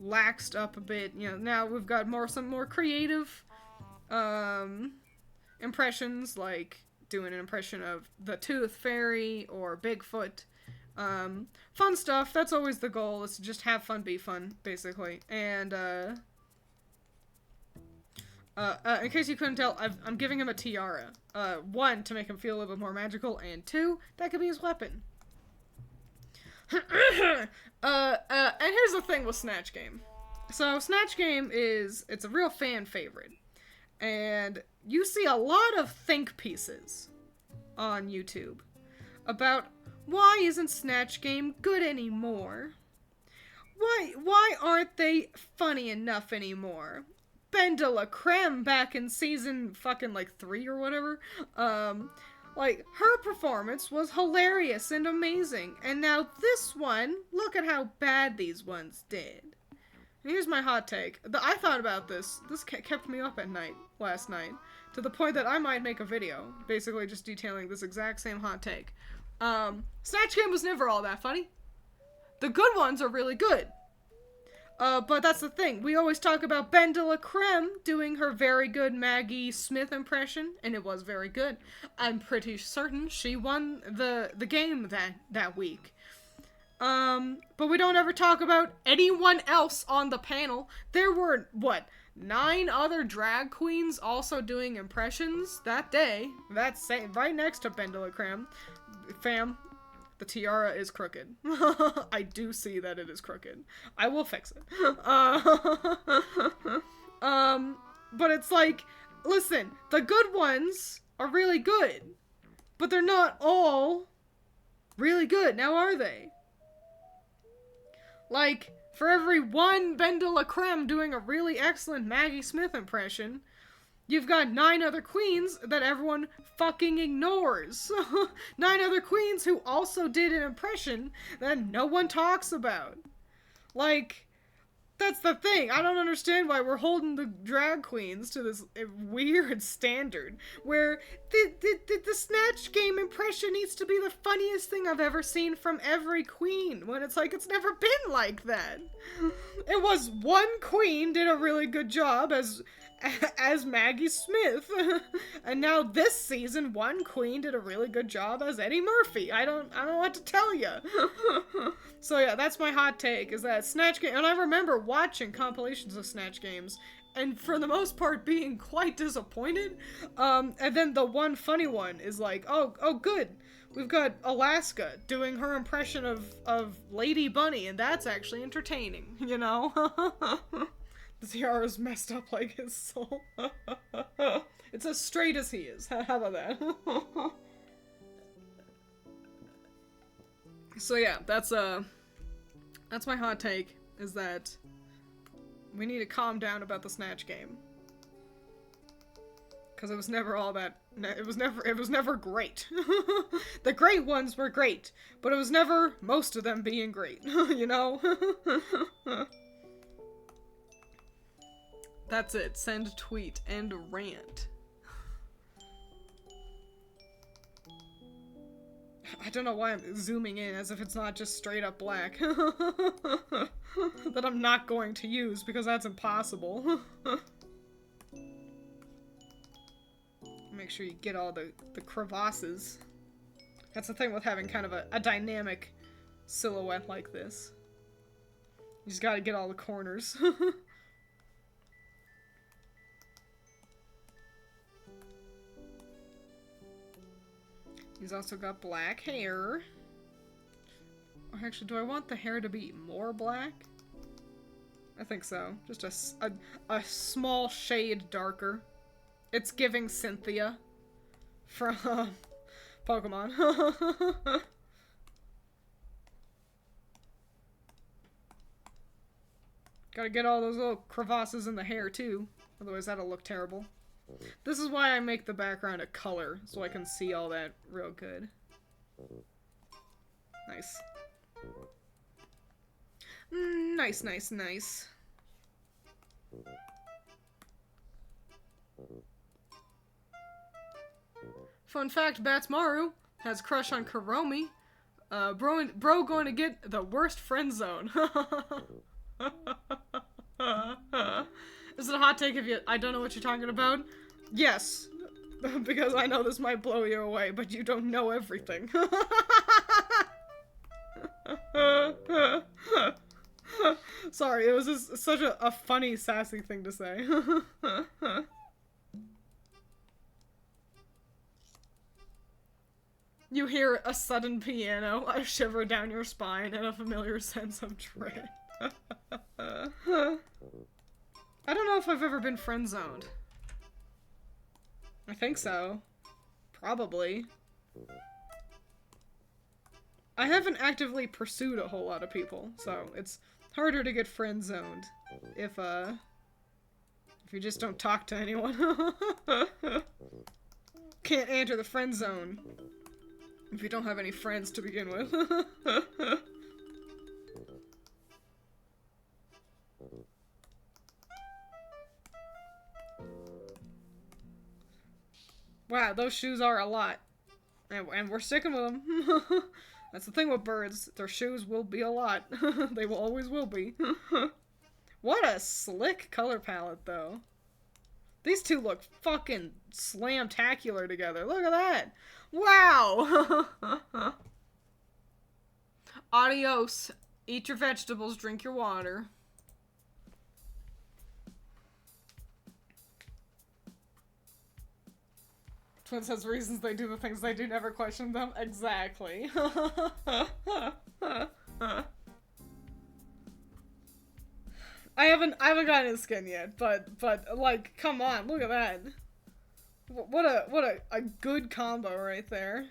laxed up a bit. You know, now we've got some more creative impressions, like doing an impression of the Tooth Fairy or Bigfoot, Fun stuff. That's always the goal, is to just have fun, be fun, basically. And, in case you couldn't tell, I'm giving him a tiara. One, to make him feel a little bit more magical, and two, that could be his weapon. And here's the thing with Snatch Game. So, Snatch Game it's a real fan favorite. And you see a lot of think pieces on YouTube about why isn't Snatch Game good anymore? Why aren't they funny enough anymore? Ben de la Creme back in season fucking like 3 or whatever, like, her performance was hilarious and amazing, and now this one, look at how bad these ones did. And here's my hot take. I thought about this kept me up at night, last night, to the point that I might make a video, basically just detailing this exact same hot take. Snatch Game was never all that funny. The good ones are really good. But that's the thing. We always talk about Ben de la Creme doing her very good Maggie Smith impression, and it was very good. I'm pretty certain she won the game that week. But we don't ever talk about anyone else on the panel. There were, 9 other drag queens also doing impressions that day. That's right next to Ben de la Creme. Fam, the tiara is crooked. I do see that it is crooked. I will fix it. But it's like, listen, the good ones are really good, but they're not all really good, now are they? Like, for every one Ben de la Creme doing a really excellent Maggie Smith impression, you've got 9 other queens that everyone fucking ignores. 9 other queens who also did an impression that no one talks about. Like, that's the thing. I don't understand why we're holding the drag queens to this weird standard where the Snatch Game impression needs to be the funniest thing I've ever seen from every queen, when it's like, it's never been like that. It was one queen did a really good job as Maggie Smith, and now this season one queen did a really good job as Eddie Murphy. I don't know what to tell you. So yeah, that's my hot take, is that Snatch Game, and I remember watching compilations of Snatch Games and for the most part being quite disappointed, and then the one funny one is like, oh good, we've got Alaska doing her impression of Lady Bunny, and that's actually entertaining, you know? The tiara's messed up like his soul. It's as straight as he is. How about that? So yeah, that's my hot take, is that we need to calm down about the Snatch Game. Cause it was never all that, it was never great. The great ones were great, but it was never most of them being great, you know? That's it. Send tweet and rant. I don't know why I'm zooming in as if it's not just straight up black. That I'm not going to use because that's impossible. Make sure you get all the crevasses. That's the thing with having kind of a dynamic silhouette like this. You just gotta get all the corners. He's also got black hair. Actually, do I want the hair to be more black? I think so. Just a small shade darker. It's giving Cynthia from Pokemon. Gotta get all those little crevasses in the hair too, otherwise that'll look terrible. This is why I make the background a color, so I can see all that real good. Nice. Nice, nice, nice. Fun fact, Batsmaru has a crush on Kuromi. Bro going to get the worst friend zone. Is it a hot take if I don't know what you're talking about? Yes. Because I know this might blow you away, but you don't know everything. Sorry, it was just such a funny, sassy thing to say. You hear a sudden piano, a shiver down your spine, and a familiar sense of dread. I don't know if I've ever been friend-zoned. I think so. Probably. I haven't actively pursued a whole lot of people, so it's harder to get friend-zoned if you just don't talk to anyone. Can't enter the friend zone if you don't have any friends to begin with. Wow, those shoes are a lot. And we're sticking with them. That's the thing with birds. Their shoes will be a lot. They will always will be. What a slick color palette, though. These two look fucking slam-tacular together. Look at that. Wow. Adios. Eat your vegetables, drink your water. Twiins has reasons they do the things they do, never question them. Exactly. I haven't gotten his skin yet, but like, come on, look at that. What a good combo right there.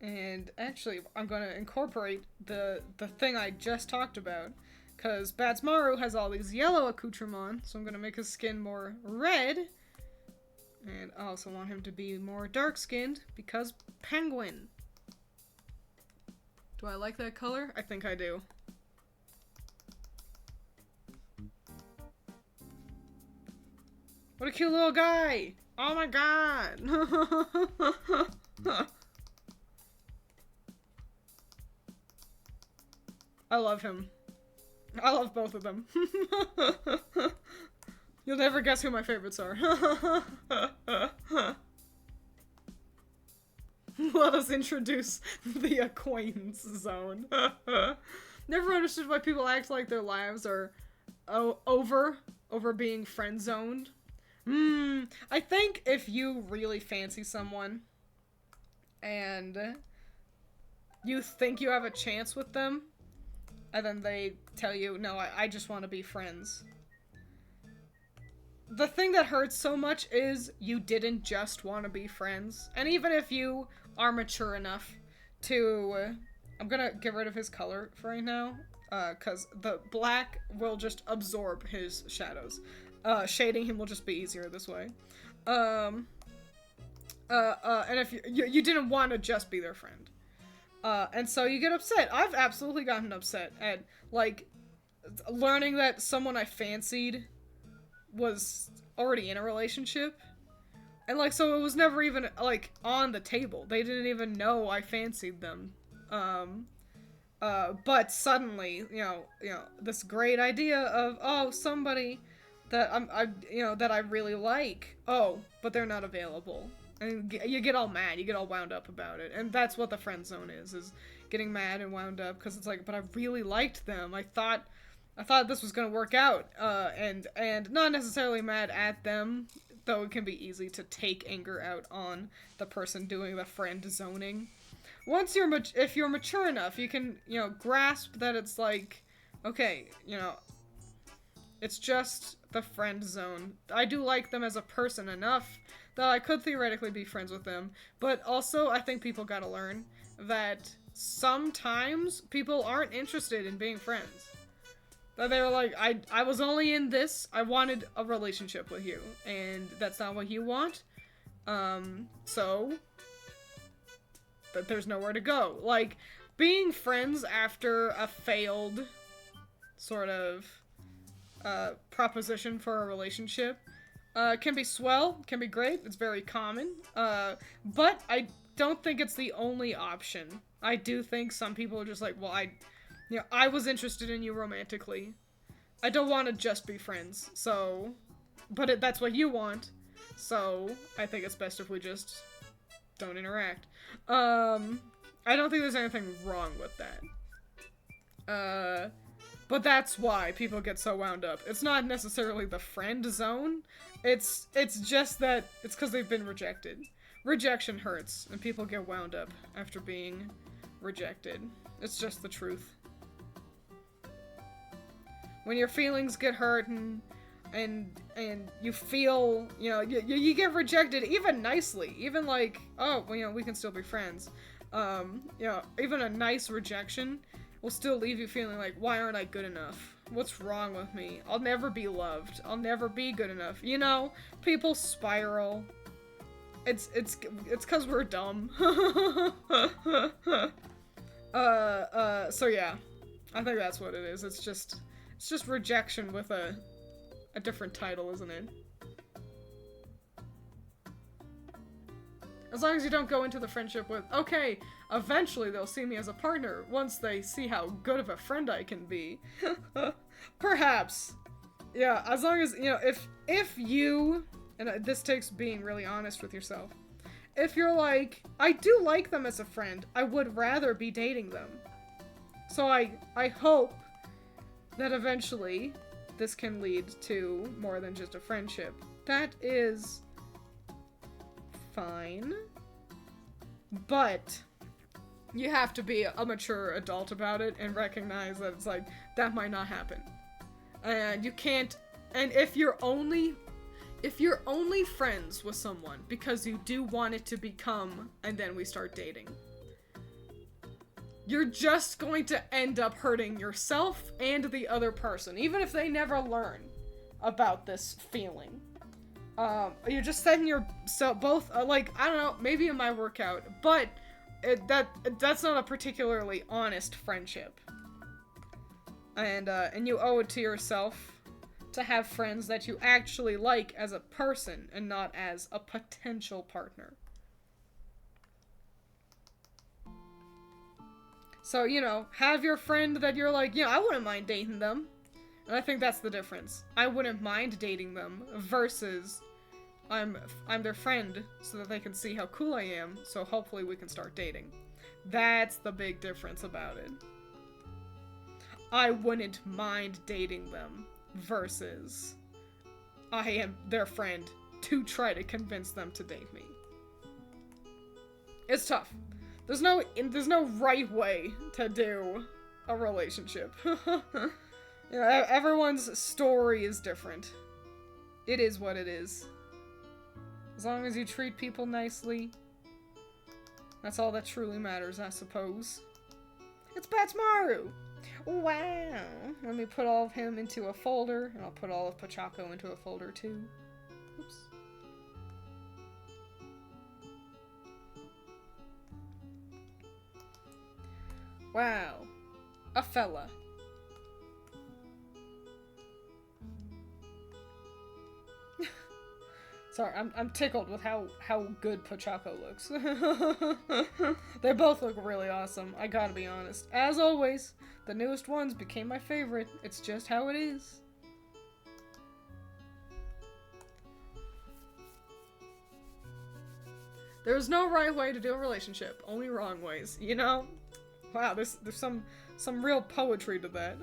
And actually, I'm gonna incorporate the thing I just talked about, because Batsmaru has all these yellow accoutrements, so I'm gonna make his skin more red. And I also want him to be more dark-skinned, because penguin. Do I like that color? I think I do. What a cute little guy! Oh my god! I love him. I love both of them. You'll never guess who my favorites are. Let us introduce the acquaintance zone. Never understood why people act like their lives are over being friend-zoned. I think if you really fancy someone and you think you have a chance with them, and then they tell you, no, I just want to be friends. The thing that hurts so much is you didn't just want to be friends. And even if you are mature enough to... I'm gonna get rid of his color for right now, because the black will just absorb his shadows. Shading him will just be easier this way. And if you didn't want to just be their friend. And so you get upset. I've absolutely gotten upset at, like, learning that someone I fancied was already in a relationship. And, like, so it was never even, like, on the table. They didn't even know I fancied them. But suddenly, you know, this great idea of, oh, somebody that that I really like. Oh, but they're not available. And you get all mad, you get all wound up about it. And that's what the friend zone is getting mad and wound up, because it's like, but I really liked them. I thought this was gonna work out. And not necessarily mad at them, though it can be easy to take anger out on the person doing the friend zoning. Once if you're mature enough, you can, grasp that it's like, okay, it's just the friend zone. I do like them as a person enough that I could theoretically be friends with them, but also I think people gotta learn that sometimes people aren't interested in being friends. That they're like, I was only in this, I wanted a relationship with you, and that's not what you want, so that there's nowhere to go. Like, being friends after a failed sort of proposition for a relationship can be swell, can be great, it's very common, but I don't think it's the only option. I do think some people are just like, well, I was interested in you romantically. I don't want to just be friends, so, but that's what you want, so I think it's best if we just don't interact. I don't think there's anything wrong with that. But that's why people get so wound up. It's not necessarily the friend zone. It's just that it's because they've been rejected. Rejection hurts, and people get wound up after being rejected. It's just the truth. When your feelings get hurt and you feel, you know, you get rejected even nicely, even like, oh, well, you know, we can still be friends. You know, even a nice rejection will still leave you feeling like, why aren't I good enough? What's wrong with me? I'll never be loved. I'll never be good enough. You know, people spiral. It's cause we're dumb. So yeah. I think that's what it is. It's just rejection with a different title, isn't it? As long as you don't go into the friendship with, okay, eventually they'll see me as a partner once they see how good of a friend I can be. Perhaps. Yeah, as long as, you know, if you, and this takes being really honest with yourself, if you're like, I do like them as a friend, I would rather be dating them. So I hope that eventually this can lead to more than just a friendship. That is fine. But you have to be a mature adult about it and recognize that it's like, that might not happen. And you can't, and if you're only friends with someone because you do want it to become, and then we start dating, you're just going to end up hurting yourself and the other person, even if they never learn about this feeling. You're just setting yourself both, like, I don't know, maybe it might work out, but that's not a particularly honest friendship. And you owe it to yourself to have friends that you actually like as a person and not as a potential partner. So, you know, have your friend that you're like, I wouldn't mind dating them. And I think that's the difference. I wouldn't mind dating them versus I'm their friend so that they can see how cool I am, so hopefully we can start dating. That's the big difference about it. I wouldn't mind dating them versus I am their friend to try to convince them to date me. It's tough. There's no right way to do a relationship. You know, everyone's story is different. It is what it is. As long as you treat people nicely, that's all that truly matters, I suppose. It's Batsmaru! Wow! Let me put all of him into a folder, and I'll put all of Pachako into a folder too. Oops. Wow. A fella. Sorry, I'm tickled with how good Pachako looks. They both look really awesome, I gotta be honest. As always, the newest ones became my favorite. It's just how it is. There's no right way to do a relationship, only wrong ways, you know? Wow, there's some real poetry to that.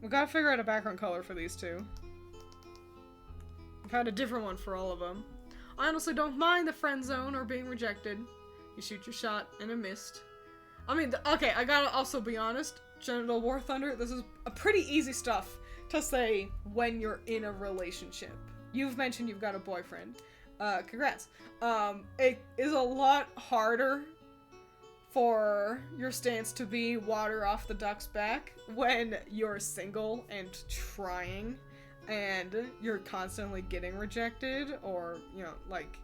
We gotta figure out a background color for these two. I've had a different one for all of them. I honestly don't mind the friend zone or being rejected. You shoot your shot and it missed. I mean, okay, I gotta also be honest. Genital War Thunder, this is a pretty easy stuff to say when you're in a relationship. You've mentioned you've got a boyfriend. Congrats. It is a lot harder for your stance to be water off the duck's back when you're single and trying and you're constantly getting rejected or, you know, like,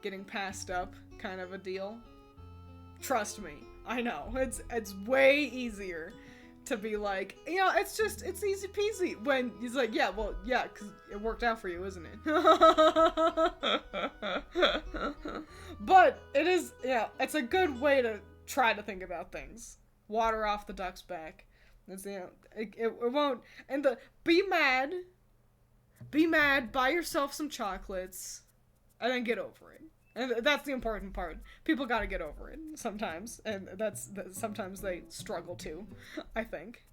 getting passed up kind of a deal. Trust me, I know, it's way easier to be like, you know, it's easy peasy when he's like, yeah, well, yeah, because it worked out for you, isn't it? But it is, yeah, it's a good way to try to think about things. Water off the duck's back. It's, you know, it won't, and be mad, buy yourself some chocolates, and then get over it. And that's the important part. People gotta get over it sometimes, and sometimes they struggle too, I think.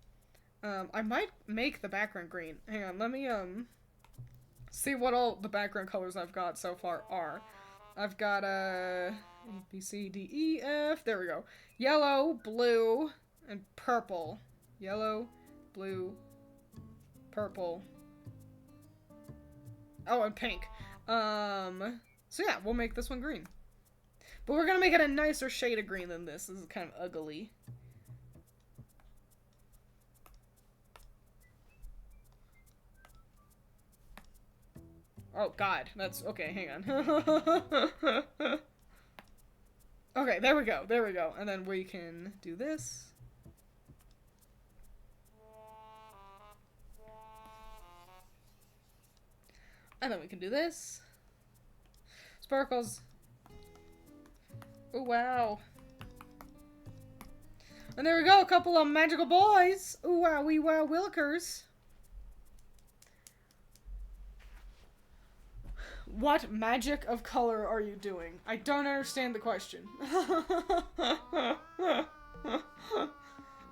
I might make the background green. Hang on, let me, see what all the background colors I've got so far are. I've got, A, B, C, D, E, F, there we go. Yellow, blue, and purple. Yellow, blue, purple. Oh, and pink. So yeah, we'll make this one green. But we're gonna make it a nicer shade of green than this. This is kind of ugly. Oh god, that's okay, hang on. Okay, there we go. And then we can do this. And then we can do this. Sparkles. Oh, wow. And there we go, a couple of magical boys. Ooh, wow, wee, wow, willikers. What magic of color are you doing? I don't understand the question.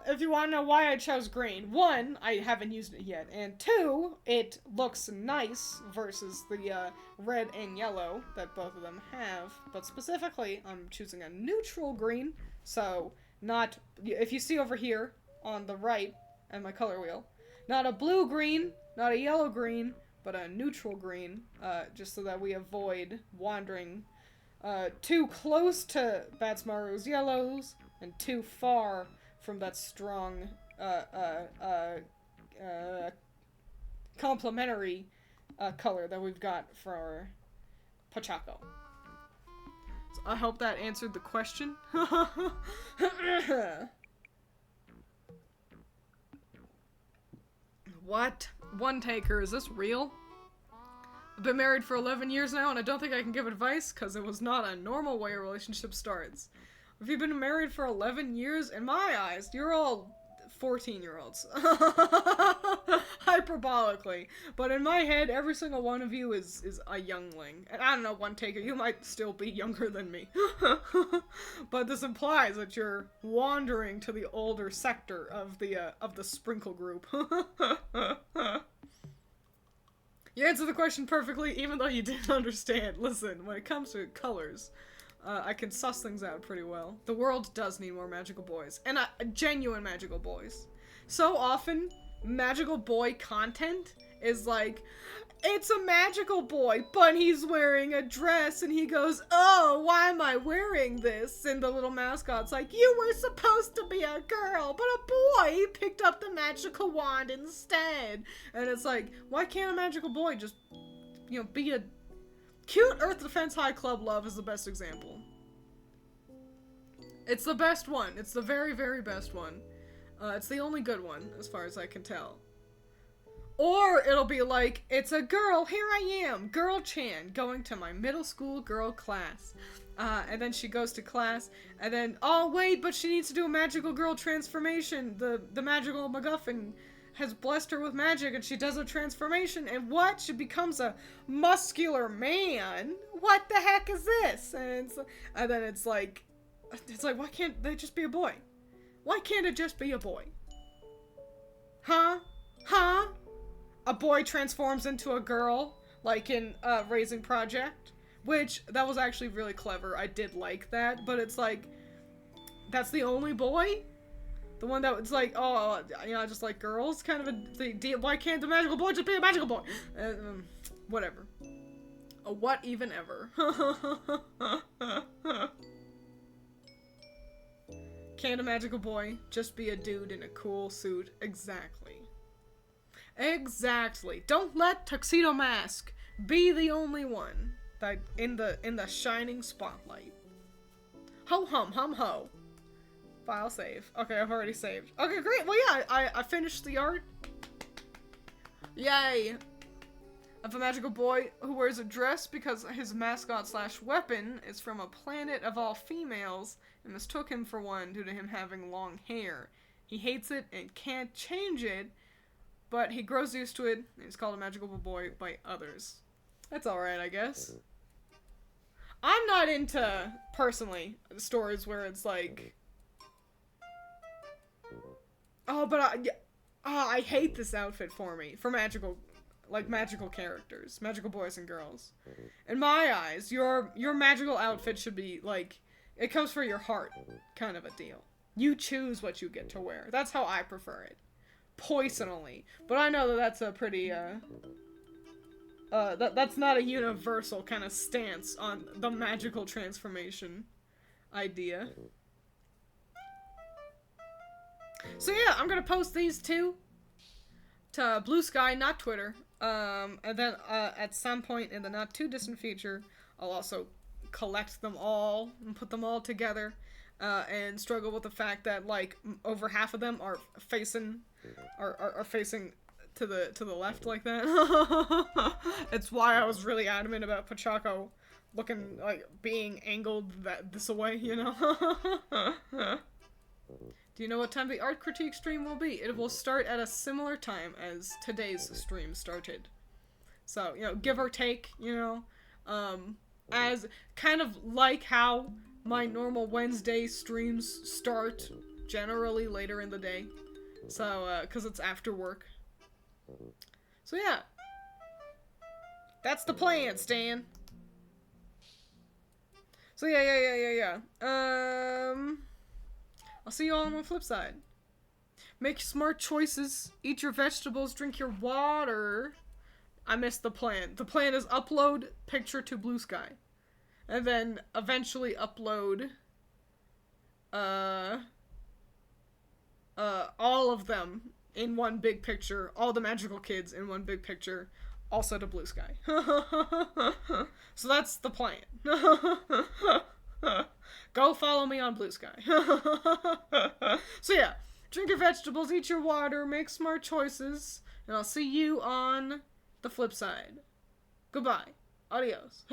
If you want to know why I chose green, 1, I haven't used it yet, and 2, it looks nice versus the red and yellow that both of them have, but specifically, I'm choosing a neutral green, so not, if you see over here on the right, and my color wheel, not a blue green, not a yellow green, but a neutral green, just so that we avoid wandering too close to Batsmaru's yellows, and too far from that strong, complementary color that we've got for Pochako. So I hope that answered the question. What? One taker, is this real? I've been married for 11 years now, and I don't think I can give advice, because it was not a normal way a relationship starts. If you've been married for 11 years, in my eyes, you're all 14-year-olds. Hyperbolically. But in my head, every single one of you is a youngling. And I don't know, one taker, you might still be younger than me. But this implies that you're wandering to the older sector of the sprinkle group. You answered the question perfectly, even though you didn't understand. Listen, when it comes to colors, I can suss things out pretty well. The world does need more magical boys. And genuine magical boys. So often, magical boy content is like, it's a magical boy, but he's wearing a dress, and he goes, oh, why am I wearing this? And the little mascot's like, you were supposed to be a girl, but a boy picked up the magical wand instead. And it's like, why can't a magical boy just, be a... Cute Earth Defense High Club Love is the best example. It's the best one. It's the very, very best one. It's the only good one, as far as I can tell. Or it'll be like, it's a girl, here I am, Girl Chan, going to my middle school girl class. And then she goes to class, and then, oh wait, but she needs to do a magical girl transformation. The magical MacGuffin has blessed her with magic, and she does a transformation, and what? She becomes a muscular man? What the heck is this? And then it's like, why can't they just be a boy? Why can't it just be a boy? Huh? Huh? A boy transforms into a girl, like in Raising Project, which, that was actually really clever. I did like that, but it's like, that's the only boy? The one that was like, oh, I just like girls, kind of a, why can't the magical boy just be a magical boy? Whatever. A what even ever. Can't a magical boy just be a dude in a cool suit? Exactly. Exactly. Don't let Tuxedo Mask be the only one that in the shining spotlight. Ho hum hum ho. File save. Okay, I've already saved. Okay, great. Well, yeah, I finished the art. Yay. Of a magical boy who wears a dress because his mascot / weapon is from a planet of all females and mistook him for one due to him having long hair. He hates it and can't change it, but he grows used to it, and he's called a magical boy by others. That's alright, I guess. I'm not into, personally, stories where it's like, oh, but I hate this outfit for me. For magical, like magical characters, magical boys and girls. In my eyes, your magical outfit should be like, it comes for your heart, kind of a deal. You choose what you get to wear. That's how I prefer it. Poisonally. But I know that that's a pretty, that's not a universal kind of stance on the magical transformation idea. So yeah, I'm gonna post these two to Blue Sky, not Twitter. And then at some point in the not too distant future, I'll also collect them all and put them all together, and struggle with the fact that like over half of them are facing to the left like that. It's why I was really adamant about Pachaco looking like being angled this way, you know. Do you know what time the art critique stream will be? It will start at a similar time as today's stream started. So, you know, give or take, you know, as kind of like how my normal Wednesday streams start generally later in the day. So, 'cause it's after work. So yeah. That's the plan, Stan. So yeah. I'll see you all on the flip side. Make smart choices. Eat your vegetables. Drink your water. I missed the plan. The plan is upload picture to Blue Sky. And then eventually upload all of them in one big picture. All the magical kids in one big picture. Also to Blue Sky. So that's the plan. Go follow me on Blue Sky. So yeah, drink your vegetables, eat your water, make smart choices, and I'll see you on the flip side. Goodbye. Adios.